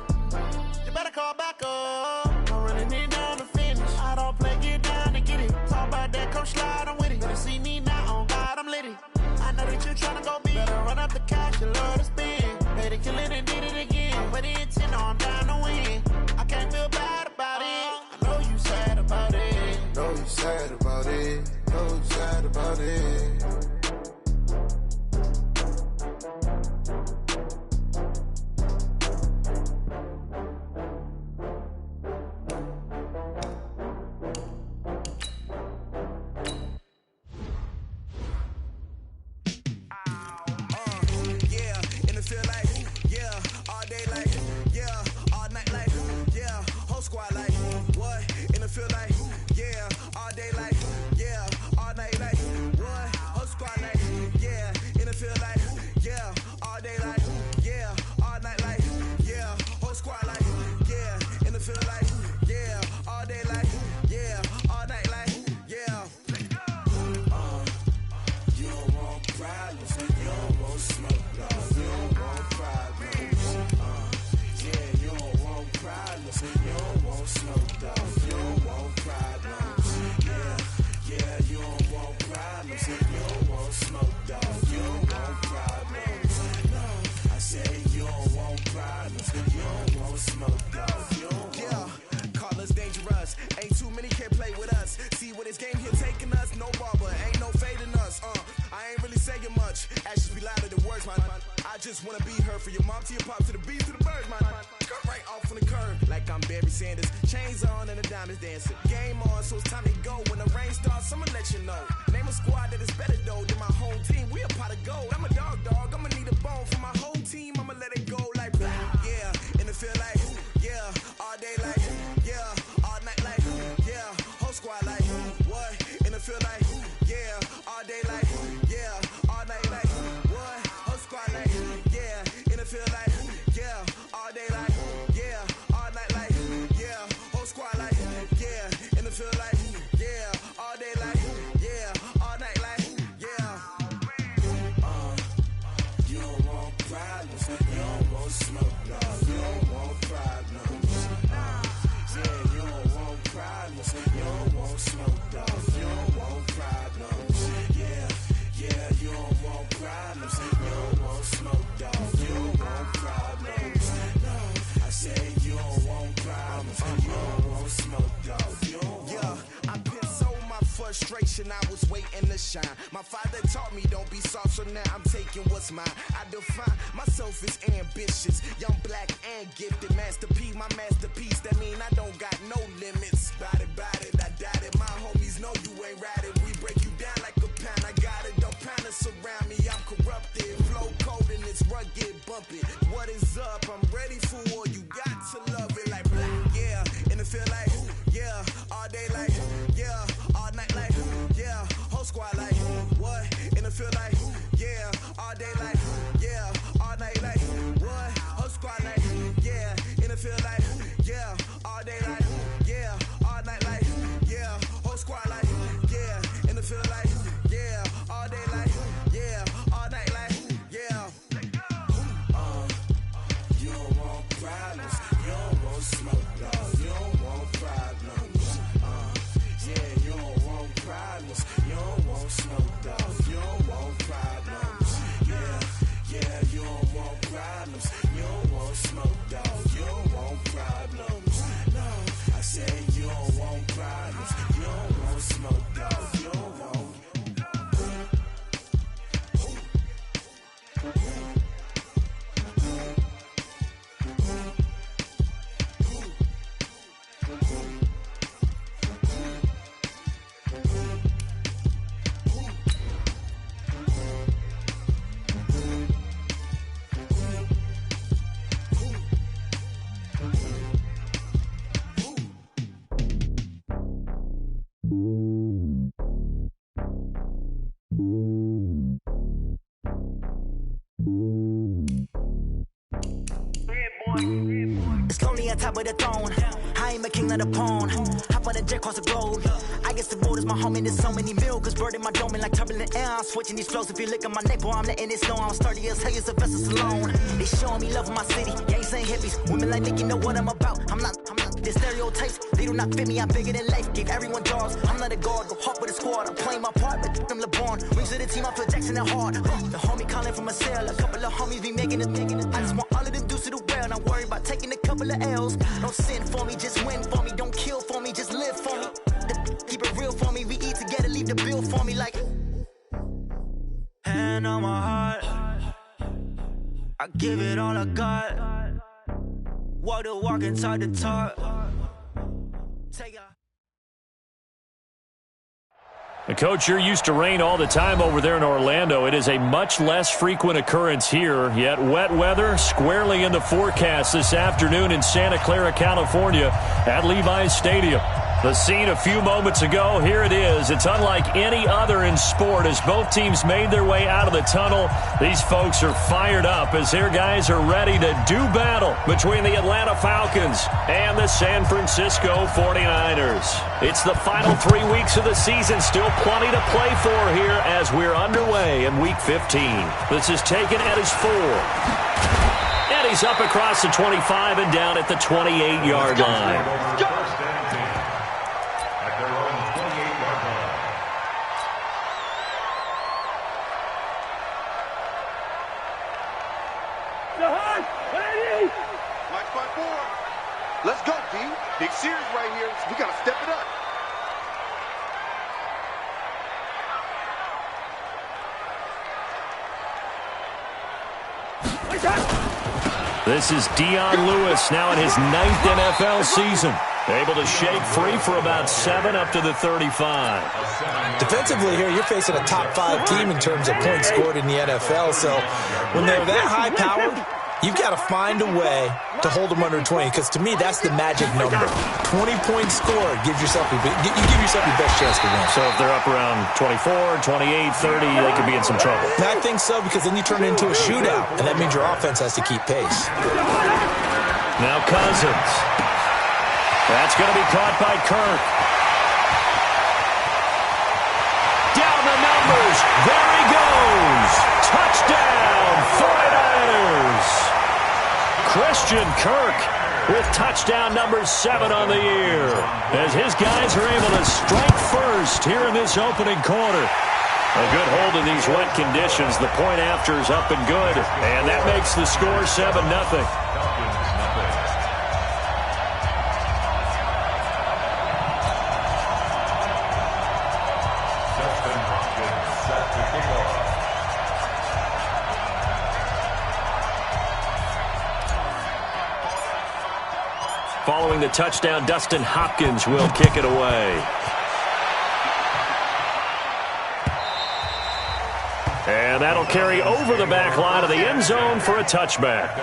You better call back up. I'm running it down to finish. I don't play, get down to get it. Talk about that, come slide, I'm with it. Better see me now, on God, I'm litty. I know that you tryna go big. Better run up the cash, you love to spend. Better kill it and did it again. I'm with the intent, no, I'm down to win. I can't feel feel like, yeah, all day like, yeah, all night like, what? Whole squad like, yeah, in the field like, yeah, all day like, yeah, all night like, yeah, whole squad like, yeah, in the field like, yeah, all day like, yeah, all night like, yeah. You don't want problems, you don't want smoke, no, you don't want problems. Yeah, you don't want problems, you don't want smoke, dog, you don't want problems. Yeah, you don't want problems, you don't want smoke, dog, you don't want problems. No, I said you don't want problems, you don't want smoke, dog, you don't want. Yeah, call us dangerous, ain't too many can play with us. See what this game here taking us, no barber, ain't no fading us. I ain't really saying much, actions be louder than words, man. I just wanna be heard for your mom to your pop to the beat to the birds, man. Cut right off on the curb, like I'm Barry Sanders. Chains on and the diamonds dancing. Game on, so it's time to go. When the rain starts, I'ma let you know. Name a squad that is better though than my home team. We a pot of gold. I'm a dog, I'ma need a bone for my whole team. I'ma let it go like, yeah, in the field like, yeah, all day like, yeah, all night like, yeah, whole squad like, what? In the field like, yeah, all day like, yeah, all night like, what? Whole squad like, yeah, in the field like, yeah, all day like, yeah, all night like, yeah, whole squad like, yeah, in the field like, yeah, all day like, yeah, all night like, yeah. You don't want problems, you don't want smoke, no, you don't want problems. Yeah, you don't want problems, you don't want smoke, dog, you don't want problems. Yeah, you don't want problems, you don't want smoke, dog, you don't want problems. No, I said you don't want problems, you don't want smoke, dog, you don't want. Yeah, I been so my frustration, I was waiting to shine. My father taught me don't be soft, so now I'm taking what's mine. I define myself as ambitious, young, black, and gifted. Master P, my masterpiece, that mean I don't got no limits. Bout it, I doubt it. My homies know you ain't ratted. We break you down like a pound, I got it. Don't pound us around me, I'm corrupted. Flow cold and it's rugged, bump it. What is up? I'm ready for war, you got to love it like black. Yeah, in the field like, yeah, all day like, yeah, all night like, yeah, whole squad like, what? In the field like, yeah, all day like, yeah, all night like, what? Whole squad like, yeah, in the field like, yeah, all day like, yeah, all night like, yeah, whole squad like, yeah, in the field like, yeah, all day like, yeah, all night like, yeah. You don't want problems, you don't want smoke, dog, you don't want problems. Yeah, you don't want problems, you don't want smoke, dog, you don't want problems. Yeah, you don't want problems, you don't want smoke, dog, you don't want problems. No, I said you don't want problems, you don't want smoke, dog, you don't want. It's lonely on top of the throne. I ain't a king of the pawn. Hop on a jet across the globe. I guess the road is my home and there's so many milk. Cause bird in my dome and like turbulent air. I'm switching these flows. If you look at my neck, boy, I'm letting it snow. I'm sturdy as hell, it's a vessel alone. They showing me love in my city. Gangsta and hippies. Women like Nicky know what I'm about. I'm not. The stereotypes, they do not fit me. I'm bigger than life. Gave everyone jobs. I'm not a guard. Go hard with a squad. I'm playing my part, but I'm LeBron. Rings of the team, I feel Jackson and hard. The homie calling from a cell. A couple of homies be making it. I just want all of them dudes to do well. Not worry about taking a couple of L's. Don't sin for me, just win for me. Don't kill for me, just live for me. Keep it real for me. We eat together, leave the bill for me like. Hand on my heart, I give it all I got. Walk the walk and talk the talk. The coach, you're used to rain all the time over there in Orlando. It is a much less frequent occurrence here, yet wet weather squarely in the forecast this afternoon in Santa Clara, California at Levi's Stadium. The scene a few moments ago, here it is. It's unlike any other in sport as both teams made their way out of the tunnel. These folks are fired up as their guys are ready to do battle between the Atlanta Falcons and the San Francisco 49ers. It's the final 3 weeks of the season. Still plenty to play for here as we're underway in Week 15. This is taken at his 4. And he's up across the 25 and down at the 28-yard line. Let's go, D. Big series right here. We got to step it up. This is Dion Lewis now in his 9th NFL season. Able to shake free for about 7 up to the 35. Defensively here, you're facing a top 5 team in terms of points scored in the NFL. So when they're that high-powered, you've got to find a way to hold them under 20, because to me, that's the magic number. 20 points scored gives yourself you give yourself your best chance to win. So if they're up around 24, 28, 30, they could be in some trouble. I think so, because then you turn it into a shootout, and that means your offense has to keep pace. Now Cousins. That's going to be caught by Kirk. Down the numbers. There he goes. Touchdown, 49ers. Christian Kirk with touchdown number 7 on the year as his guys are able to strike first here in this opening quarter. A good hold in these wet conditions. The point after is up and good, and that makes the score 7-0. Following the touchdown, Dustin Hopkins will kick it away. And that'll carry over the back line of the end zone for a touchback.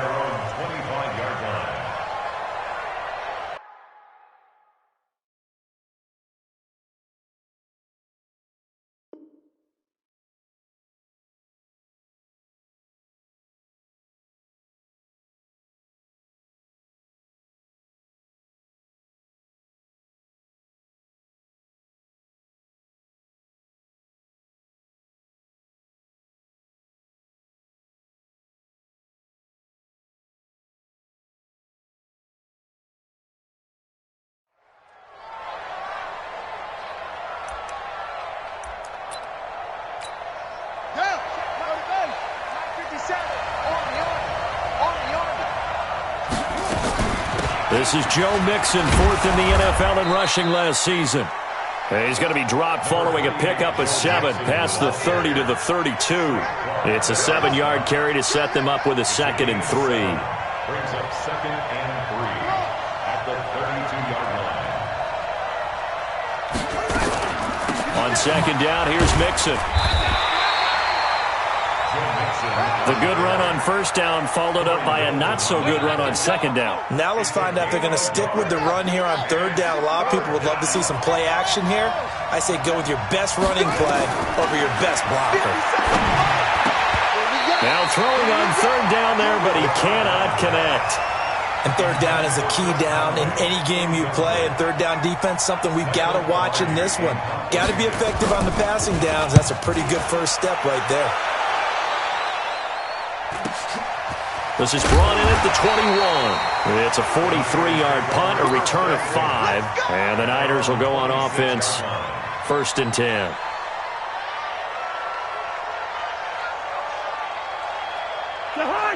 This is Joe Mixon, 4th in the NFL in rushing last season. He's going to be dropped following a pickup of 7 past the 30 to the 32. It's a 7-yard carry to set them up with a 2nd and 3. Brings up 2nd and 3 at the 32-yard line. On 2nd down, here's Mixon. The good run on 1st down followed up by a not-so-good run on 2nd down. Now let's find out if they're going to stick with the run here on 3rd down. A lot of people would love to see some play action here. I say go with your best running play over your best blocker. Now throwing on 3rd down there, but he cannot connect. And 3rd down is a key down in any game you play. And 3rd down defense, something we've got to watch in this one. Got to be effective on the passing downs. That's a pretty good first step right there. This is brought in at the 21. It's a 43-yard punt, a return of 5. And the Niners will go on offense, 1st and 10.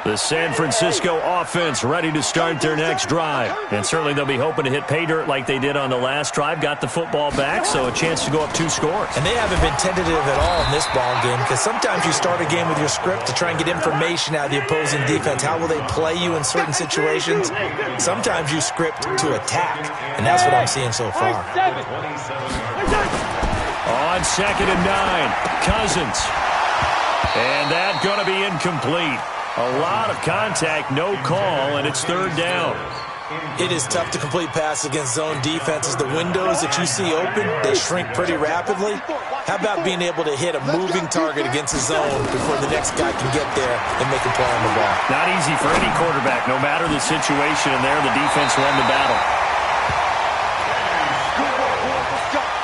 The San Francisco offense ready to start their next drive. And certainly they'll be hoping to hit pay dirt like they did on the last drive. Got the football back, so a chance to go up 2 scores. And they haven't been tentative at all in this ball game, because sometimes you start a game with your script to try and get information out of the opposing defense. How will they play you in certain situations? Sometimes you script to attack, and that's what I'm seeing so far. On 2nd and 9, Cousins. And that's going to be incomplete. A lot of contact, no call, and it's 3rd down. It is tough to complete passes against zone defenses. The windows that you see open, they shrink pretty rapidly. How about being able to hit a moving target against a zone before the next guy can get there and make a play on the ball? Not easy for any quarterback. No matter the situation in there, the defense won the battle.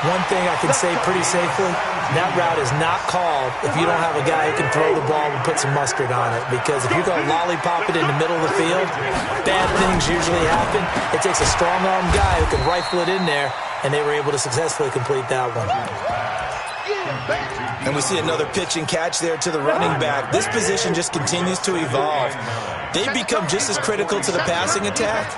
One thing I can say pretty safely, that route is not called if you don't have a guy who can throw the ball and put some mustard on it. Because if you're going to lollipop it in the middle of the field, bad things usually happen. It takes a strong-arm guy who can rifle it in there, and they were able to successfully complete that one. And we see another pitch and catch there to the running back. This position just continues to evolve. They become just as critical to the passing attack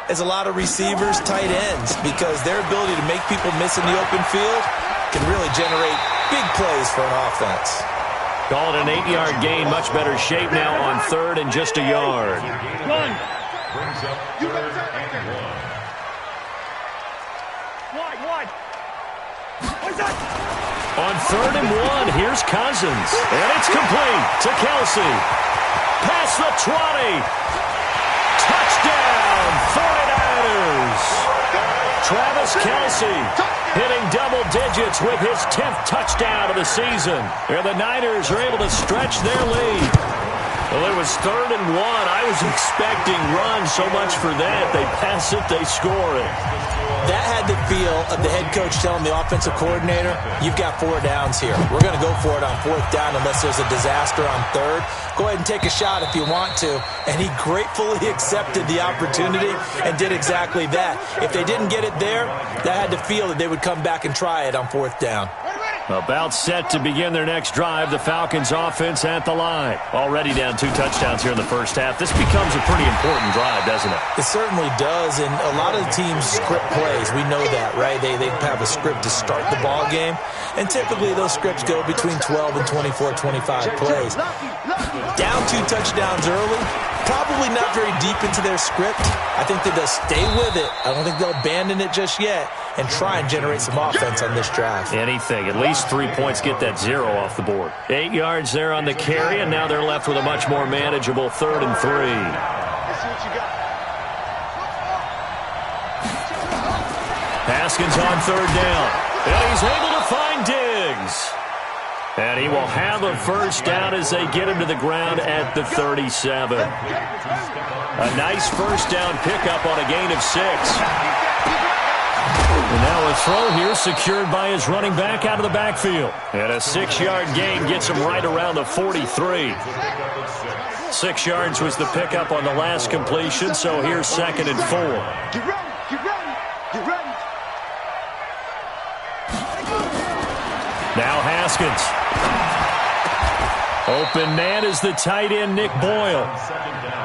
as a lot of receivers, tight ends, because their ability to make people miss in the open field can really generate big plays for an offense. Call it an 8-yard gain. Much better shape now on third and just a yard. Run. Brings up third and 1. Wide. What's that? On third and 1, here's Cousins. And it's complete to Kelsey. Past the 20. Touchdown, 49ers. Travis Kelsey hitting double digits with his 10th touchdown of the season. And the Niners are able to stretch their lead. Well, it was third and 1. I was expecting run so much for that. They pass it, they score it. That had the feel of the head coach telling the offensive coordinator, you've got 4 downs here. We're going to go for it on 4th down unless there's a disaster on 3rd. Go ahead and take a shot if you want to. And he gratefully accepted the opportunity and did exactly that. If they didn't get it there, that had the feel that they would come back and try it on 4th down. About set to begin their next drive, the Falcons offense at the line. Already down 2 touchdowns here in the first half. This becomes a pretty important drive, doesn't it? It certainly does, and a lot of the teams script plays. We know that, right? They have a script to start the ball game, and typically those scripts go between 12 and 24, 25 plays. Down 2 touchdowns early, probably not very deep into their script. I think that they'll stay with it. I don't think they'll abandon it just yet and try and generate some offense on this drive. Anything. At least 3 points, get that 0 off the board. 8 yards there on the carry, and now they're left with a much more manageable 3rd and 3. Haskins on 3rd down, and he's able to find Diggs. And he will have a first down as they get him to the ground at the 37. A nice first down pickup on a gain of 6. And now a throw here secured by his running back out of the backfield. And a 6-yard gain gets him right around the 43. 6 yards was the pickup on the last completion, so here's 2nd and 4. Get ready. Now Haskins. Open man is the tight end, Nick Boyle.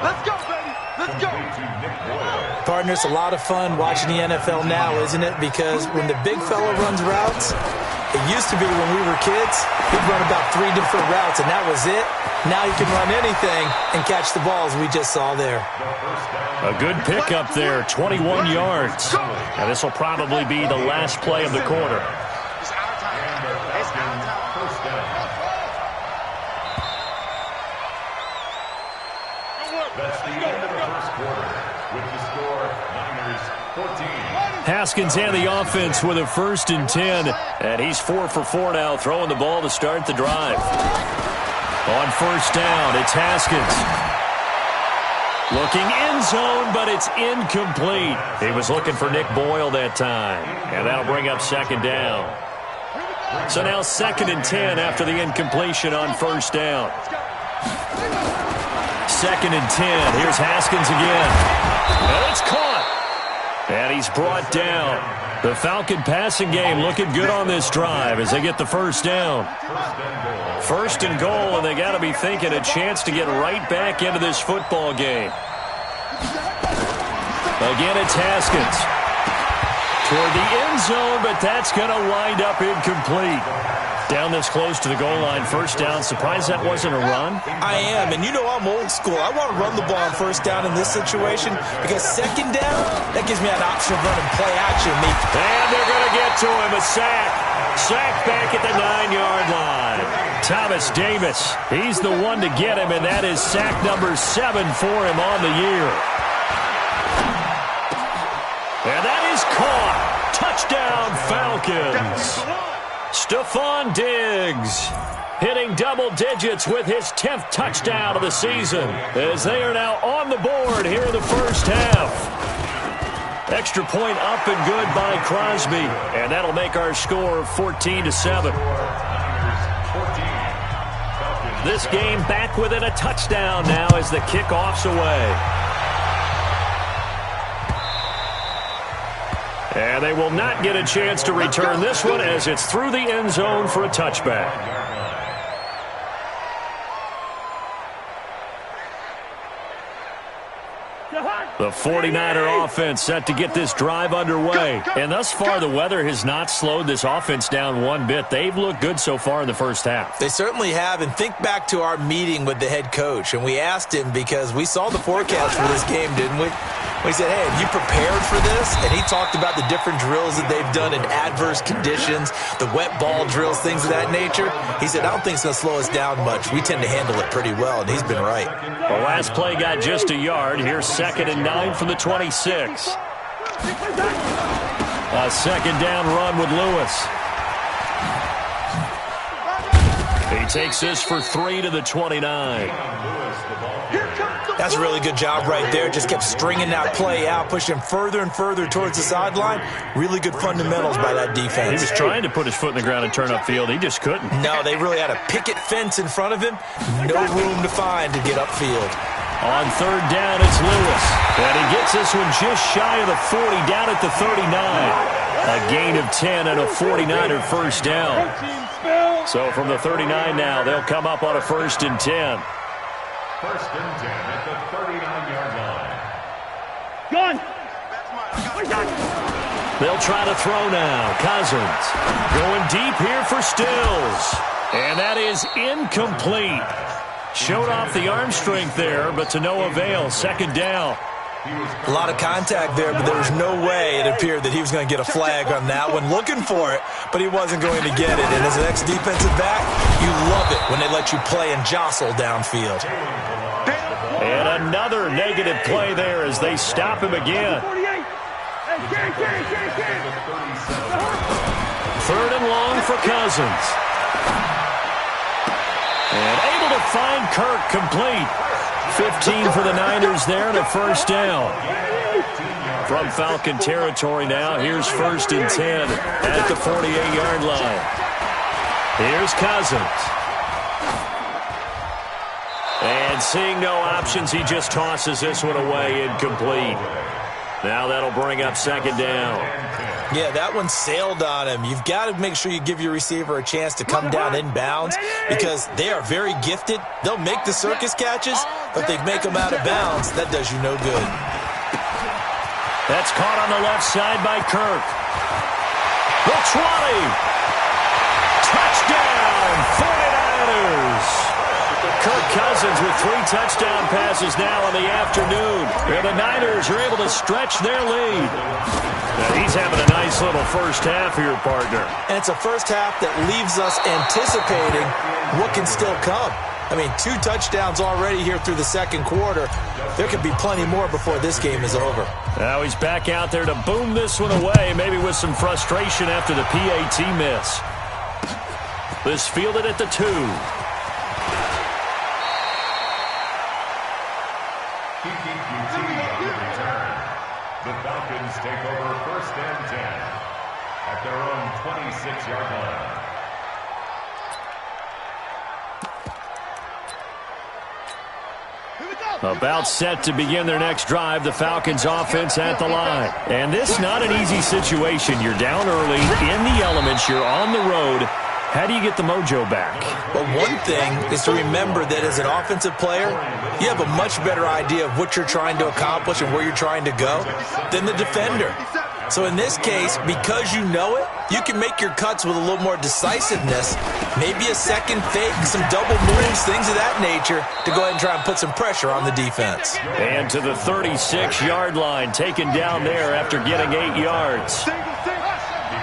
Let's go, baby. Let's go. Partner, it's a lot of fun watching the NFL now, isn't it? Because when the big fella runs routes, it used to be when we were kids, he'd run about 3 different routes, and that was it. Now he can run anything and catch the balls we just saw there. A good pickup there, 21 yards. Now this will probably be the last play of the quarter. That's the end of the first quarter with the score Niners 14. Haskins and the offense with a 1st and 10. And he's 4 for 4 now, throwing the ball to start the drive. On 1st down, it's Haskins. Looking end zone, but it's incomplete. He was looking for Nick Boyle that time. And that'll bring up 2nd down. So now 2nd and 10 after the incompletion on 1st down. 2nd and 10. Here's Haskins again. And it's caught. And he's brought down. The Falcon passing game looking good on this drive as they get the 1st down. 1st and goal, and they got to be thinking a chance to get right back into this football game. Again, it's Haskins. Toward the end zone, but that's going to wind up incomplete. Down this close to the goal line, 1st down. Surprised that wasn't a run? I am, and you know I'm old school. I want to run the ball on 1st down in this situation because 2nd down, that gives me an option of running play action. And they're going to get to him, a sack. Sack back at the 9-yard line. Thomas Davis, he's the one to get him, and that is sack number 7 for him on the year. caught. Touchdown, Falcons. Stephon Diggs hitting double digits with his 10th touchdown of the season as they are now on the board here in the first half. Extra point up and good by Crosby, and that'll make our score 14-7. This game back within a touchdown now as the kickoff's away. And they will not get a chance to return this one as it's through the end zone for a touchback. The 49er offense set to get this drive underway. And thus far, the weather has not slowed this offense down one bit. They've looked good so far in the first half. They certainly have. And think back to our meeting with the head coach. And we asked him because we saw the forecast for this game, didn't we? We said, hey, have you prepared for this? And he talked about the different drills that they've done in adverse conditions, the wet ball drills, things of that nature. He said, I don't think it's going to slow us down much. We tend to handle it pretty well, and he's been right. The last play got just a yard. Here's 2nd and 9 from the 26. A second down run with Lewis. He takes this for 3 to the 29. That's a really good job right there. Just kept stringing that play out, pushing him further and further towards the sideline. Really good fundamentals by that defense. He was trying to put his foot in the ground and turn upfield. He just couldn't. No, they really had a picket fence in front of him. No room to find to get upfield. On 3rd down, it's Lewis. And he gets this one just shy of the 40, down at the 39. A gain of 10 and a 49er first down. So from the 39 now, they'll come up on a 1st and 10. 1st and 10 at the 39-yard line. Gun! They'll try to throw now. Cousins going deep here for Stills. And that is incomplete. Showed off the arm strength there, but to no avail. 2nd down. A lot of contact there, but there was no way it appeared that he was going to get a flag on that one. Looking for it, but he wasn't going to get it. And as an ex-defensive back, you love it when they let you play and jostle downfield. And another negative play there as they stop him again. 3rd and long for Cousins. And able to find Kirk complete. 15 for the Niners there and a first down. From Falcon territory now, here's 1st and 10 at the 48-yard line. Here's Cousins. And seeing no options, he just tosses this one away, incomplete. Now that'll bring up 2nd down. Yeah, that one sailed on him. You've got to make sure you give your receiver a chance to come down inbounds because they are very gifted. They'll make the circus catches, but they make them out of bounds. That does you no good. That's caught on the left side by Kirk. The 20. Touchdown, 49ers. Kirk Cousins with 3 touchdown passes now in the afternoon. And the Niners are able to stretch their lead. Now he's having a nice little first half here, partner. And it's a first half that leaves us anticipating what can still come. I mean, 2 touchdowns already here through the 2nd quarter. There could be plenty more before this game is over. Now he's back out there to boom this one away, maybe with some frustration after the PAT miss. This fielded at the 2. The Falcons take over 1st and 10 at their own 26-yard line. About set to begin their next drive, the Falcons offense at the line. And this is not an easy situation. You're down early, in the elements, you're on the road. How do you get the mojo back? Well, one thing is to remember that as an offensive player, you have a much better idea of what you're trying to accomplish and where you're trying to go than the defender. So in this case, because you know it, you can make your cuts with a little more decisiveness, maybe a second fake, some double moves, things of that nature, to go ahead and try and put some pressure on the defense. And to the 36-yard line, taken down there after getting 8 yards.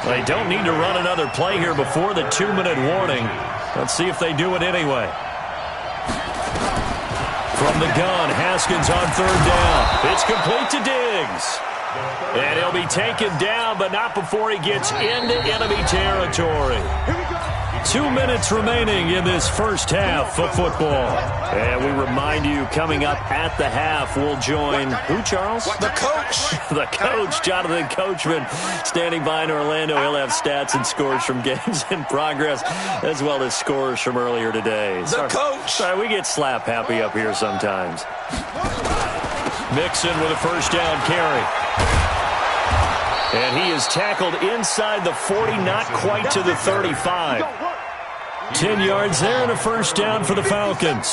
They don't need to run another play here before the 2-minute warning. Let's see if they do it anyway. From the gun, Haskins on 3rd down. It's complete to Diggs. And he'll be taken down, but not before he gets into enemy territory. 2 minutes remaining in this first half of football. And we remind you, coming up at the half, we'll join who, Charles? The coach. The coach, Jonathan Coachman, standing by in Orlando. He'll have stats and scores from games in progress, as well as scores from earlier today. The coach. Sorry, we get slap happy up here sometimes. Mixon with a first down carry. And he is tackled inside the 40, not quite to the 35. 10 yards there and a first down for the Falcons.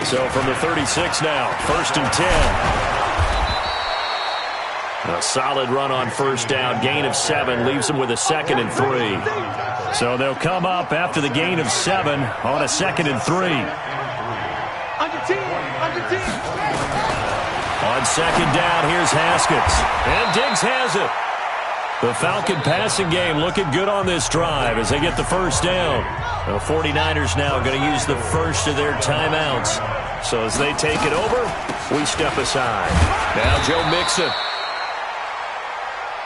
So from the 36 now, 1st and 10. A solid run on first down, gain of 7, leaves them with a 2nd and 3. So they'll come up after the gain of 7 on a 2nd and 3. Under 10. On 2nd down, here's Haskins. And Diggs has it. The Falcon passing game looking good on this drive as they get the first down. The 49ers now going to use the first of their timeouts. So as they take it over, we step aside. Now Joe Mixon.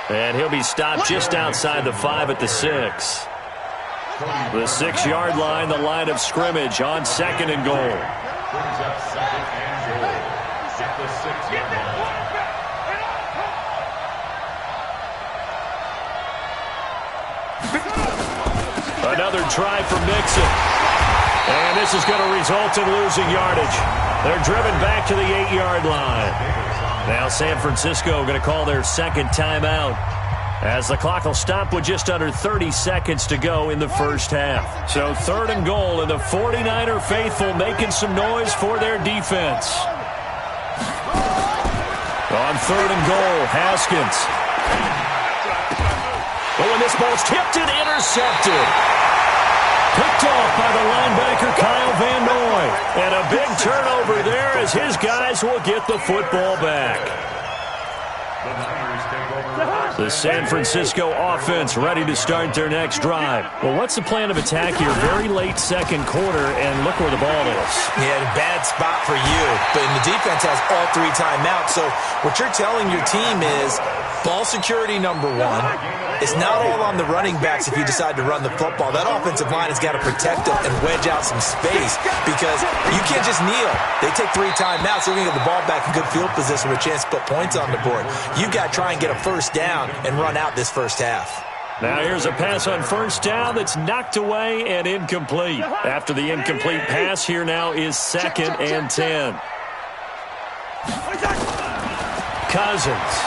And he'll be stopped just outside the 5 at the 6. The 6-yard line, the line of scrimmage on 2nd and goal. Brings up 2nd and goal at the 6-yard line. Another try for Mixon. And this is going to result in losing yardage. They're driven back to the 8-yard line. Now San Francisco going to call their 2nd timeout as the clock will stop with just under 30 seconds to go in the first half. So 3rd and goal, and the 49er faithful making some noise for their defense. On 3rd and goal, Haskins. Oh, and this ball's tipped and intercepted. Picked off by the linebacker, Kyle Van Noy. And a big turnover there as his guys will get the football back. The San Francisco offense ready to start their next drive. Well, what's the plan of attack here? Very late 2nd quarter, and look where the ball is. Yeah, bad spot for you. But the defense has all 3 timeouts. So what you're telling your team is ball security number 1. It's not all on the running backs if you decide to run the football. That offensive line has got to protect them and wedge out some space because you can't just kneel. They take 3 timeouts. They're going to get the ball back in good field position with a chance to put points on the board. You've got to try and get a first down and run out this first half. Now here's a pass on first down that's knocked away and incomplete. After the incomplete pass, here now is 2nd and 10. Cousins.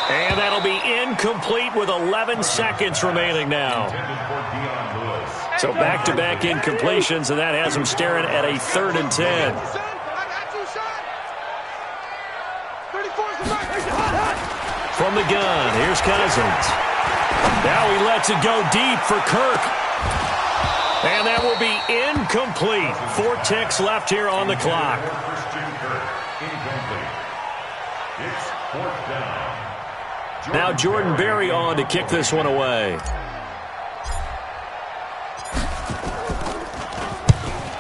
And that'll be incomplete with 11 seconds remaining now. So back-to-back incompletions, and that has them staring at a 3rd and 10. From the gun, here's Cousins. Now he lets it go deep for Kirk. And that will be incomplete. 4 ticks left here on the clock. It's 4th down. Now Jordan Berry on to kick this one away.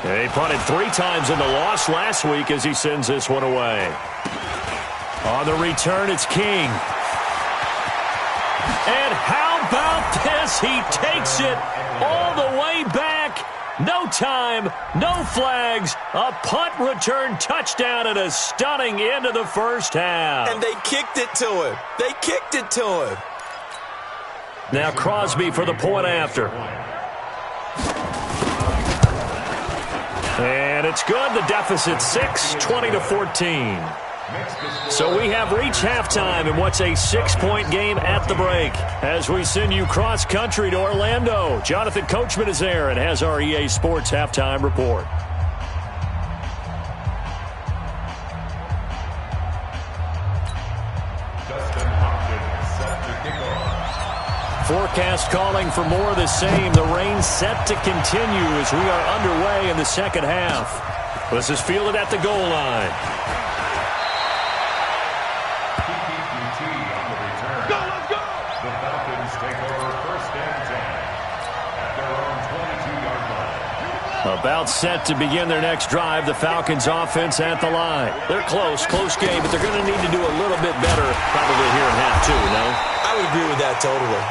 And he punted 3 times in the loss last week as he sends this one away. On the return, it's King. And how about this? He takes it all the way back. No time, no flags, a punt return touchdown and a stunning end of the first half. And they kicked it to him. They kicked it to him. Now Crosby for the point after. And it's good. The deficit 6, 20-14. So we have reached halftime in what's a 6-point game at the break. As we send you cross-country to Orlando, Jonathan Coachman is there and has our EA Sports halftime report. Forecast calling for more of the same. The rain set to continue as we are underway in the second half. This is fielded at the goal line. The Falcons take over 1st and 10 at their own 22-yard line. About set to begin their next drive, the Falcons offense at the line. They're close game, but they're going to need to do a little bit better probably here in half two, no? I would agree with that totally.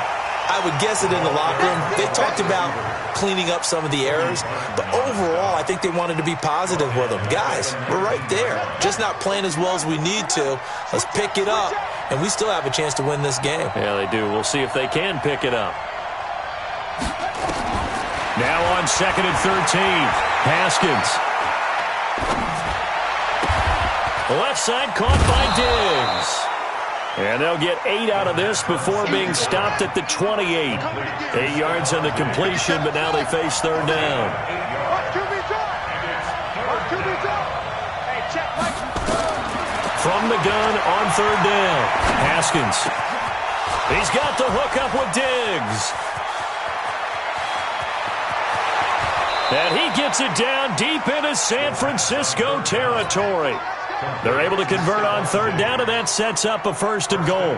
I would guess it in the locker room. They talked about cleaning up some of the errors, but overall, I think they wanted to be positive with them. Guys, we're right there. Just not playing as well as we need to. Let's pick it up, and we still have a chance to win this game. Yeah, they do. We'll see if they can pick it up. Now on 2nd and 13, Haskins. Left side caught by Diggs. And they'll get 8 out of this before being stopped at the 28. 8 yards on the completion, but now they face third down. From the gun on third down, Haskins. He's got the hook up with Diggs. And he gets it down deep into San Francisco territory. They're able to convert on third down, and that sets up a 1st and goal.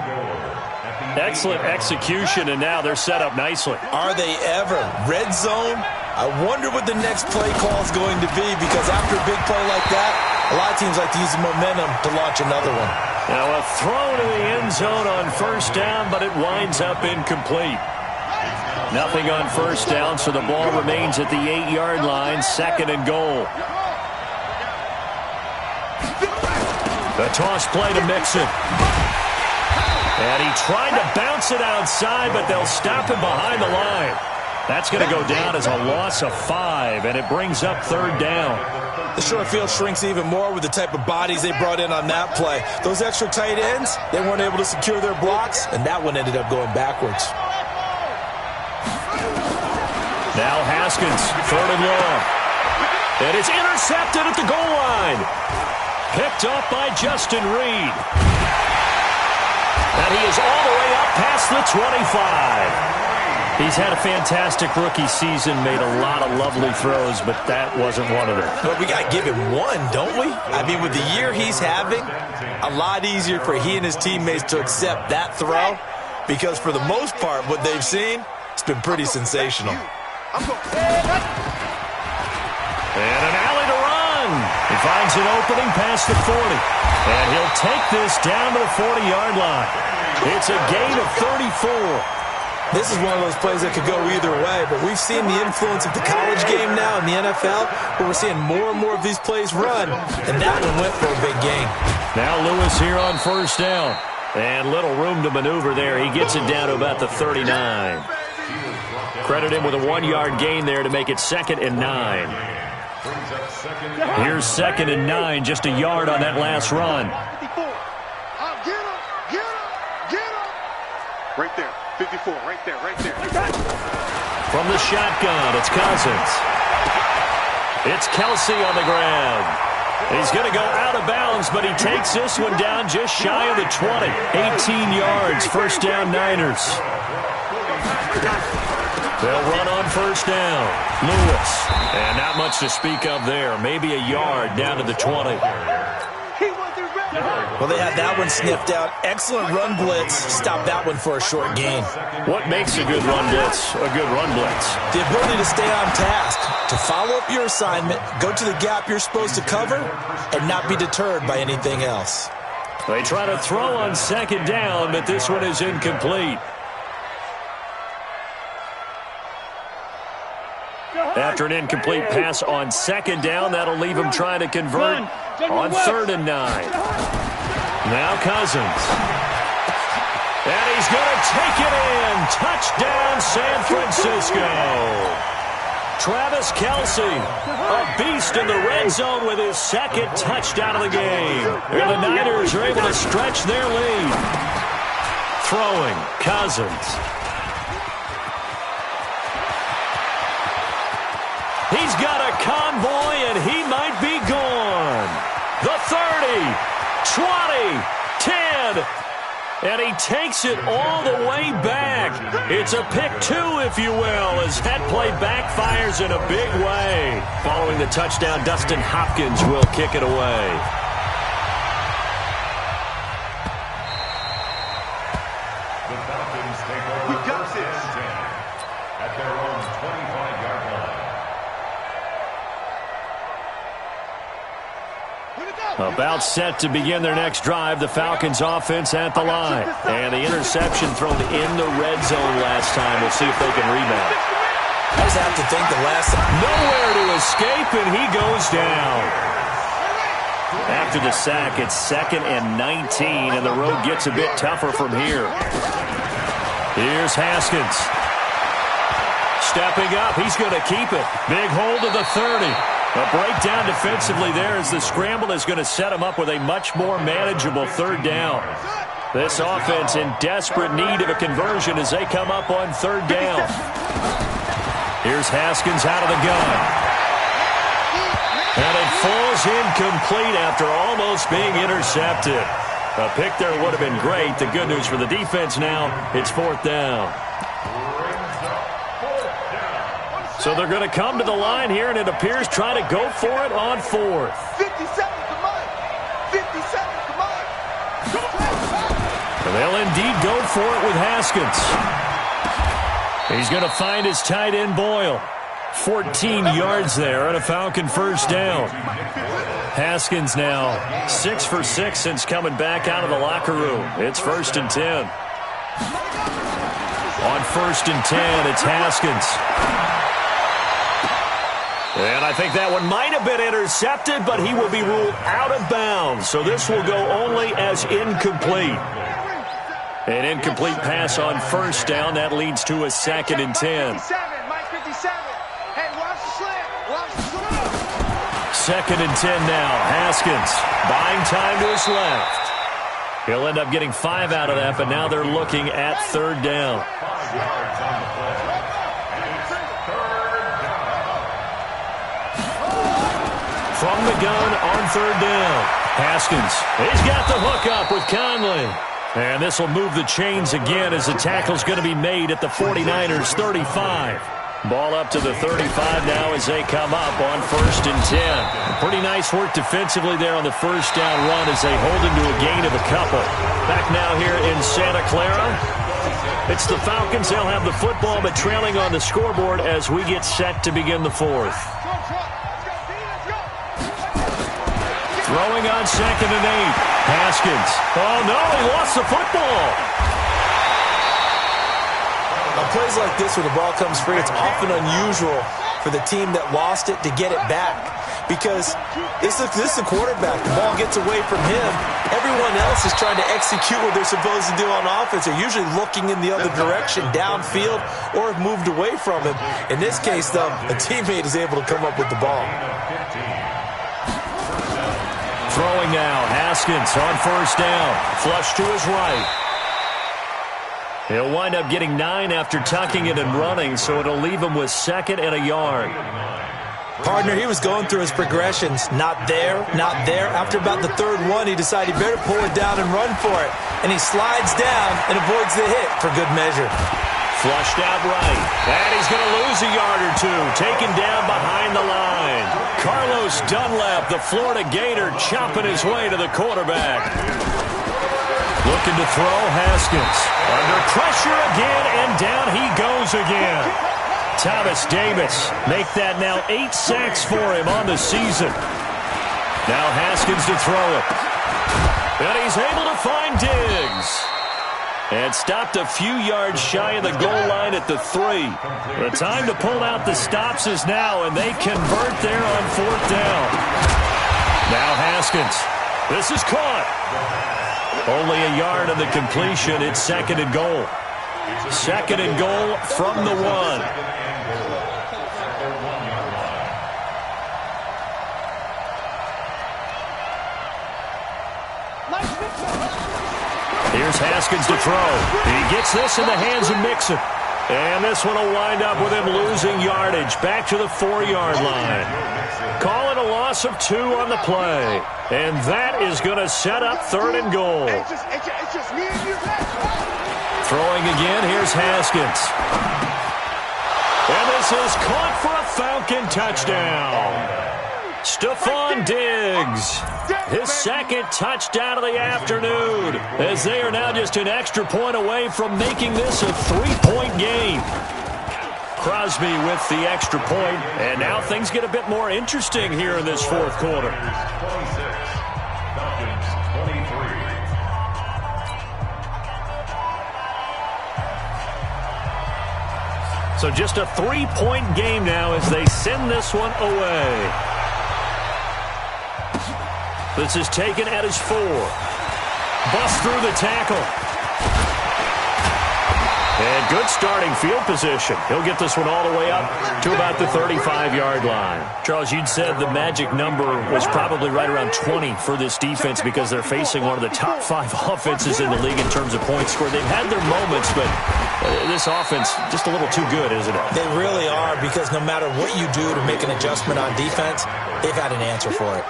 Excellent execution, and now they're set up nicely. Are they ever? Red zone? I wonder what the next play call is going to be, because after a big play like that, a lot of teams like to use the momentum to launch another one. Now a throw to the end zone on 1st down, but it winds up incomplete. Nothing on 1st down, so the ball remains at the 8-yard line, 2nd and goal. The toss play to Mixon. And he tried to bounce it outside, but they'll stop him behind the line. That's going to go down as a loss of 5, and it brings up third down. The short field shrinks even more with the type of bodies they brought in on that play. Those extra tight ends, they weren't able to secure their blocks, and that one ended up going backwards. Now Haskins, 3rd and long. And it's intercepted at the goal line. Picked up by Justin Reed. And he is all the way up past the 25. He's had a fantastic rookie season, made a lot of lovely throws, but that wasn't one of them. But we got to give him one, don't we? I mean, with the year he's having, a lot easier for he and his teammates to accept that throw, because for the most part, what they've seen, it's been pretty sensational. And an alley to run. He finds an opening past the 40. And he'll take this down to the 40-yard line. It's a gain of 34. This is one of those plays that could go either way, but we've seen the influence of the college game now in the NFL, where we're seeing more and more of these plays run, and that one went for a big gain. Now Lewis here on 1st down. And little room to maneuver there. He gets it down to about the 39. Credit him with a 1-yard gain there to make it 2nd and 9. Here's 2nd and 9, just a yard on that last run. Right there, 54, right there. From the shotgun, it's Cousins. It's Kelsey on the ground. He's going to go out of bounds, but he takes this one down just shy of the 20. 18 yards, 1st down Niners. They'll run on 1st down. Lewis. And not much to speak of there. Maybe a yard down to the 20. Well, they had that one sniffed out. Excellent run blitz. Stop that one for a short gain. What makes a good run blitz a good run blitz? The ability to stay on task, to follow up your assignment, go to the gap you're supposed to cover, and not be deterred by anything else. They try to throw on 2nd down, but this one is incomplete. After an incomplete pass on 2nd down, that'll leave him trying to convert on 3rd and 9. Now Cousins. And he's going to take it in. Touchdown, San Francisco. Travis Kelsey, a beast in the red zone with his 2nd touchdown of the game. And the Niners are able to stretch their lead. Throwing, Cousins. He's got a convoy, and he might be gone. The 30, 20, 10, and he takes it all the way back. It's a pick 2, if you will, as that play backfires in a big way. Following the touchdown, Dustin Hopkins will kick it away. The Falcons take over. We got this. At their own 25-yard line. About set to begin their next drive, the Falcons offense at the line. And the interception thrown in the red zone last time. We'll see if they can rebound. I just have to think the last time. Nowhere to escape, and he goes down. After the sack, it's 2nd and 19, and the road gets a bit tougher from here. Here's Haskins. Stepping up, he's going to keep it. Big hold of the 30. A breakdown defensively there as the scramble is going to set him up with a much more manageable 3rd down. This offense in desperate need of a conversion as they come up on 3rd down. Here's Haskins out of the gun. And it falls incomplete after almost being intercepted. A pick there would have been great. The good news for the defense now, it's 4th down. So they're going to come to the line here, and it appears try to go for it on 4th. 57, come on. 57, come on. And they'll indeed go for it with Haskins. He's going to find his tight end, Boyle. 14 yards there on a Falcon 1st down. Haskins now 6 for 6 since coming back out of the locker room. It's 1st and 10. On 1st and 10, it's Haskins. And I think that one might have been intercepted, but he will be ruled out of bounds. So this will go only as incomplete. An incomplete pass on 1st down. That leads to a 2nd and 10. 57. Hey, watch the slant. Watch the slant. 2nd and 10 now. Haskins buying time to his left. He'll end up getting 5 out of that, but now they're looking at 3rd down. 5 yards on the play. From the gun on 3rd down. Haskins, he's got the hook up with Conley. And this will move the chains again as the tackle's going to be made at the 49ers 35. Ball up to the 35 now as they come up on 1st and 10. Pretty nice work defensively there on the 1st down run as they hold him to a gain of a couple. Back now here in Santa Clara. It's the Falcons. They'll have the football, but trailing on the scoreboard as we get set to begin the 4th. Throwing on 2nd and 8. Haskins. Oh, no, he lost the football. On plays like this where the ball comes free, it's often unusual for the team that lost it to get it back. Because this is the quarterback. The ball gets away from him. Everyone else is trying to execute what they're supposed to do on offense. They're usually looking in the other direction, downfield, or have moved away from him. In this case, though, a teammate is able to come up with the ball. Throwing now, Haskins on 1st down. Flush to his right. He'll wind up getting 9 after tucking it and running, so it'll leave him with 2nd and a yard. Partner, he was going through his progressions. Not there, not there. After about the 3rd one, he decided he better pull it down and run for it. And he slides down and avoids the hit for good measure. Flushed out right. And he's going to lose a yard or 2. Taken down behind the line. Carlos Dunlap, the Florida Gator, chopping his way to the quarterback. Looking to throw, Haskins. Under pressure again, and down he goes again. Thomas Davis make that now 8 sacks for him on the season. Now Haskins to throw it. And he's able to find Diggs. And stopped a few yards shy of the goal line at the 3. The time to pull out the stops is now, and they convert there on 4th down. Now Haskins. This is caught. Only a yard on the completion. It's 2nd and goal. 2nd and goal from the 1. Here's Haskins to throw. He gets this in the hands of Mixon. And this one will wind up with him losing yardage back to the 4-yard line. Call it a loss of 2 on the play. And that is going to set up 3rd and goal. It's just me and you. Throwing again, here's Haskins. And this is caught for a Falcon touchdown. Stephon Diggs, his 2nd touchdown of the afternoon, as they are now just an extra point away from making this a 3-point game. Crosby with the extra point, and now things get a bit more interesting here in this 4th quarter. So just a 3-point game now as they send this one away. This is taken at his 4. Bust through the tackle. And good starting field position. He'll get this one all the way up to about the 35-yard line. Charles, you'd said the magic number was probably right around 20 for this defense because they're facing one of the top 5 offenses in the league in terms of points scored. They've had their moments, but this offense just a little too good, isn't it? They really are, because no matter what you do to make an adjustment on defense, they've had an answer for it.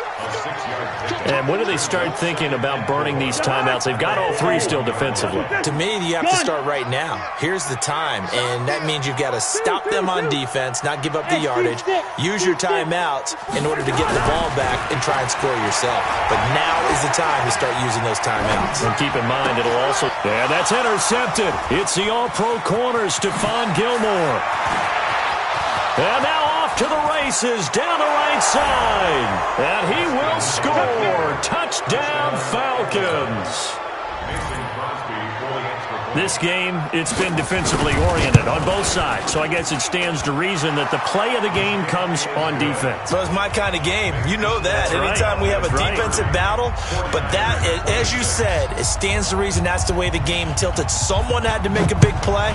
And when do they start thinking about burning these timeouts? They've got all 3 still defensively. To me, you have to start right now. Here's the time, and that means you've got to stop them on defense, not give up the yardage, use your timeouts in order to get the ball back and try and score yourself. But now is the time to start using those timeouts. And keep in mind, it'll also... Yeah, that's intercepted. It's the all-pro corner, Stephon Gilmore. And now off to the races, down the right side. And he will score. Touchdown, Falcons. This game, it's been defensively oriented on both sides, so I guess it stands to reason that the play of the game comes on defense. So it's my kind of game. You know that. That's Anytime right. we have a That's defensive battle, but that, as you said, it stands to reason that's the way the game tilted. Someone had to make a big play,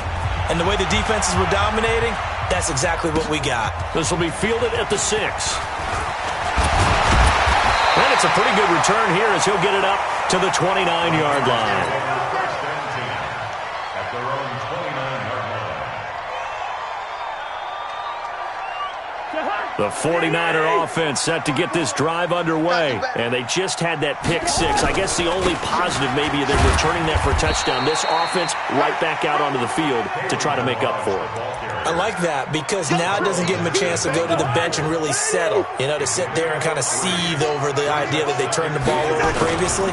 and the way the defenses were dominating, that's exactly what we got. This will be fielded at the 6. And it's a pretty good return here as he'll get it up to the 29-yard line. The 49er offense set to get this drive underway, and they just had that pick 6. I guess the only positive maybe they're returning that for a touchdown. This offense right back out onto the field to try to make up for it. I like that because now it doesn't give them a chance to go to the bench and really settle, you know, to sit there and kind of seethe over the idea that they turned the ball over previously.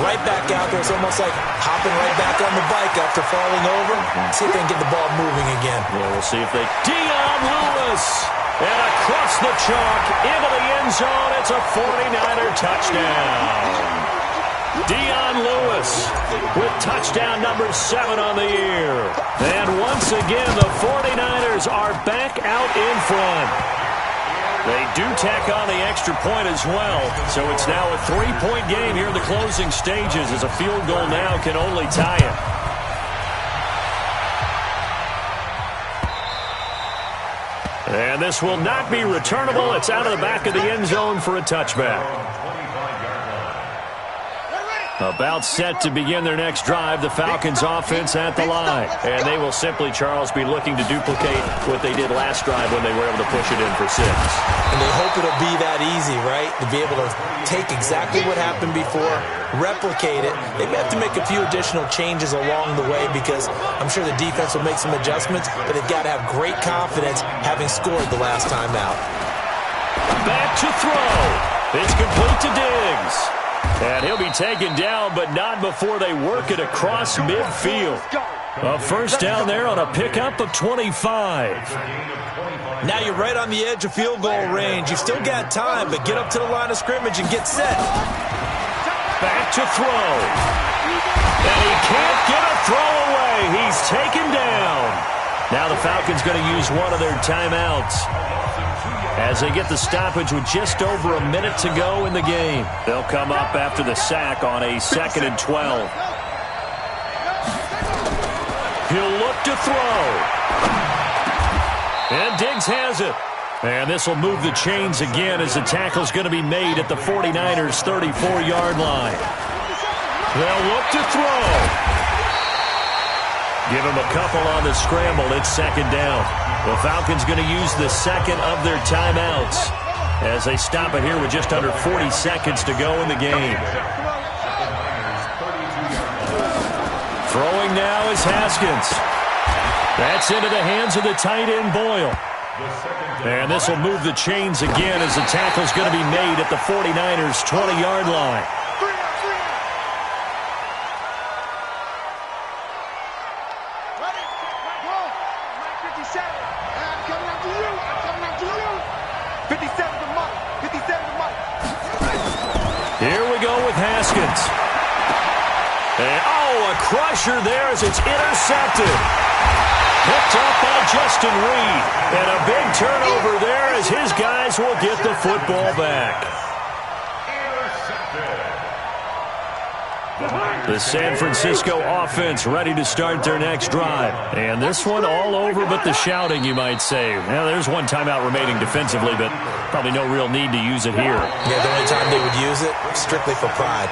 Right back out there, it's almost like hopping right back on the bike after falling over. See if they can get the ball moving again. Yeah, we'll see if they... Dion Lewis! And across the chalk, into the end zone, it's a 49er touchdown. Dion Lewis with touchdown number 7 on the year. And once again, the 49ers are back out in front. They do tack on the extra point as well, so it's now a 3-point game here in the closing stages as a field goal now can only tie it. And this will not be returnable. It's out of the back of the end zone for a touchback. About set to begin their next drive, the Falcons offense at the line. And they will simply, Charles, be looking to duplicate what they did last drive when they were able to push it in for 6. And they hope it'll be that easy, right? To be able to take exactly what happened before, replicate it. They may have to make a few additional changes along the way because I'm sure the defense will make some adjustments, but they've got to have great confidence having scored the last time out. Back to throw. It's complete to Diggs. And he'll be taken down, but not before they work it across midfield. A first down there on a pickup of 25. Now you're right on the edge of field goal range. You've still got time, but get up to the line of scrimmage and get set. Back to throw. And he can't get a throw away. He's taken down. Now the Falcons going to use one of their timeouts as they get the stoppage with just over a minute to go in the game. They'll come up after the sack on a 2nd and 12. He'll look to throw. And Diggs has it. And this will move the chains again as the tackle's going to be made at the 49ers' 34-yard line. They'll look to throw. Give him a couple on the scramble. It's 2nd down. The Falcons going to use the 2nd of their timeouts as they stop it here with just under 40 seconds to go in the game. Throwing now is Haskins. That's into the hands of the tight end Boyle. And this will move the chains again as the tackle's going to be made at the 49ers' 20-yard line. Here we go with Haskins. And, a crusher there as it's intercepted. Picked up by Justin Reed. And a big turnover there as his guys will get the football back. The San Francisco offense ready to start their next drive. And this one all over but the shouting, you might say. Now, there's one timeout remaining defensively, but probably no real need to use it here. Yeah, the only time they would use it, strictly for pride.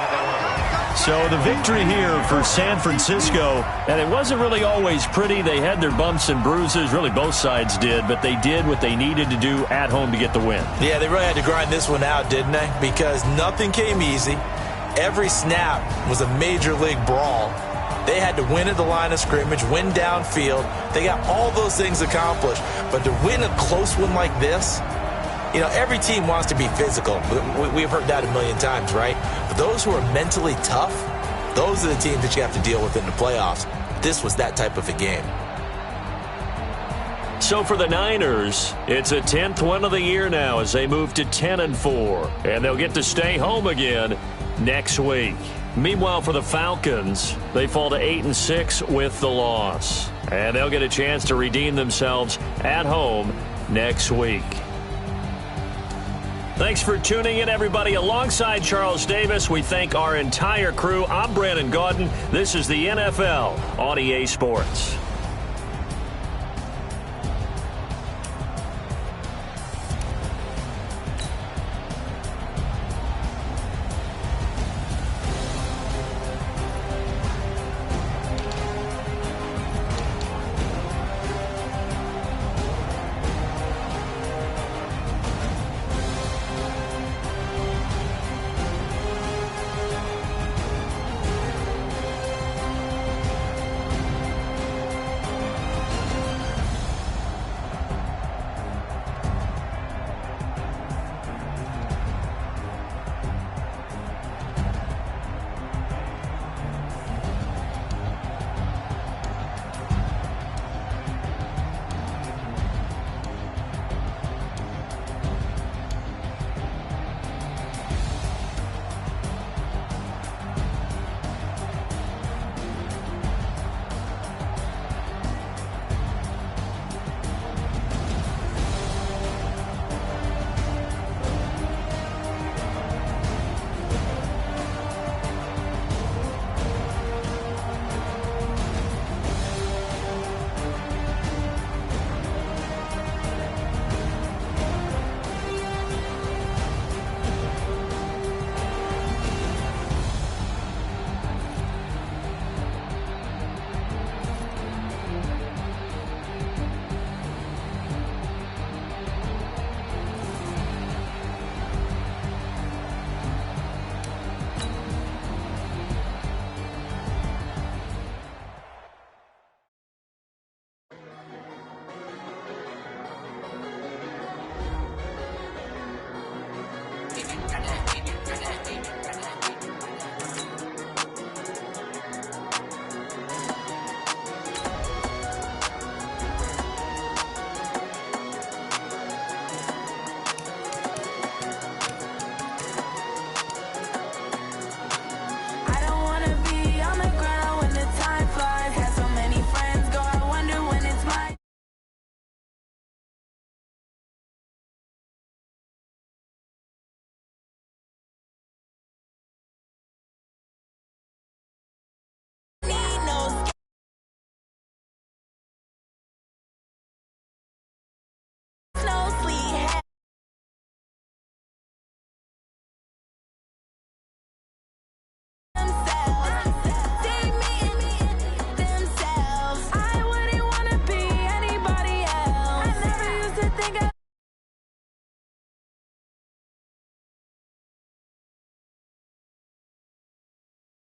So the victory here for San Francisco, and it wasn't really always pretty. They had their bumps and bruises, really both sides did, but they did what they needed to do at home to get the win. Yeah, they really had to grind this one out, didn't they? Because nothing came easy. Every snap was a major league brawl. They had to win at the line of scrimmage, win downfield. They got all those things accomplished. But to win a close one like this, you know, every team wants to be physical. We've heard that a million times, right? But those who are mentally tough, those are the teams that you have to deal with in the playoffs. This was that type of a game. So for the Niners, it's a 10th win of the year now as they move to 10-4. And they'll get to stay home again next week. Meanwhile, for the Falcons, they fall to 8-6 with the loss. And they'll get a chance to redeem themselves at home next week. Thanks for tuning in, everybody. Alongside Charles Davis, we thank our entire crew. I'm Brandon Gaudin. This is the NFL on EA Sports.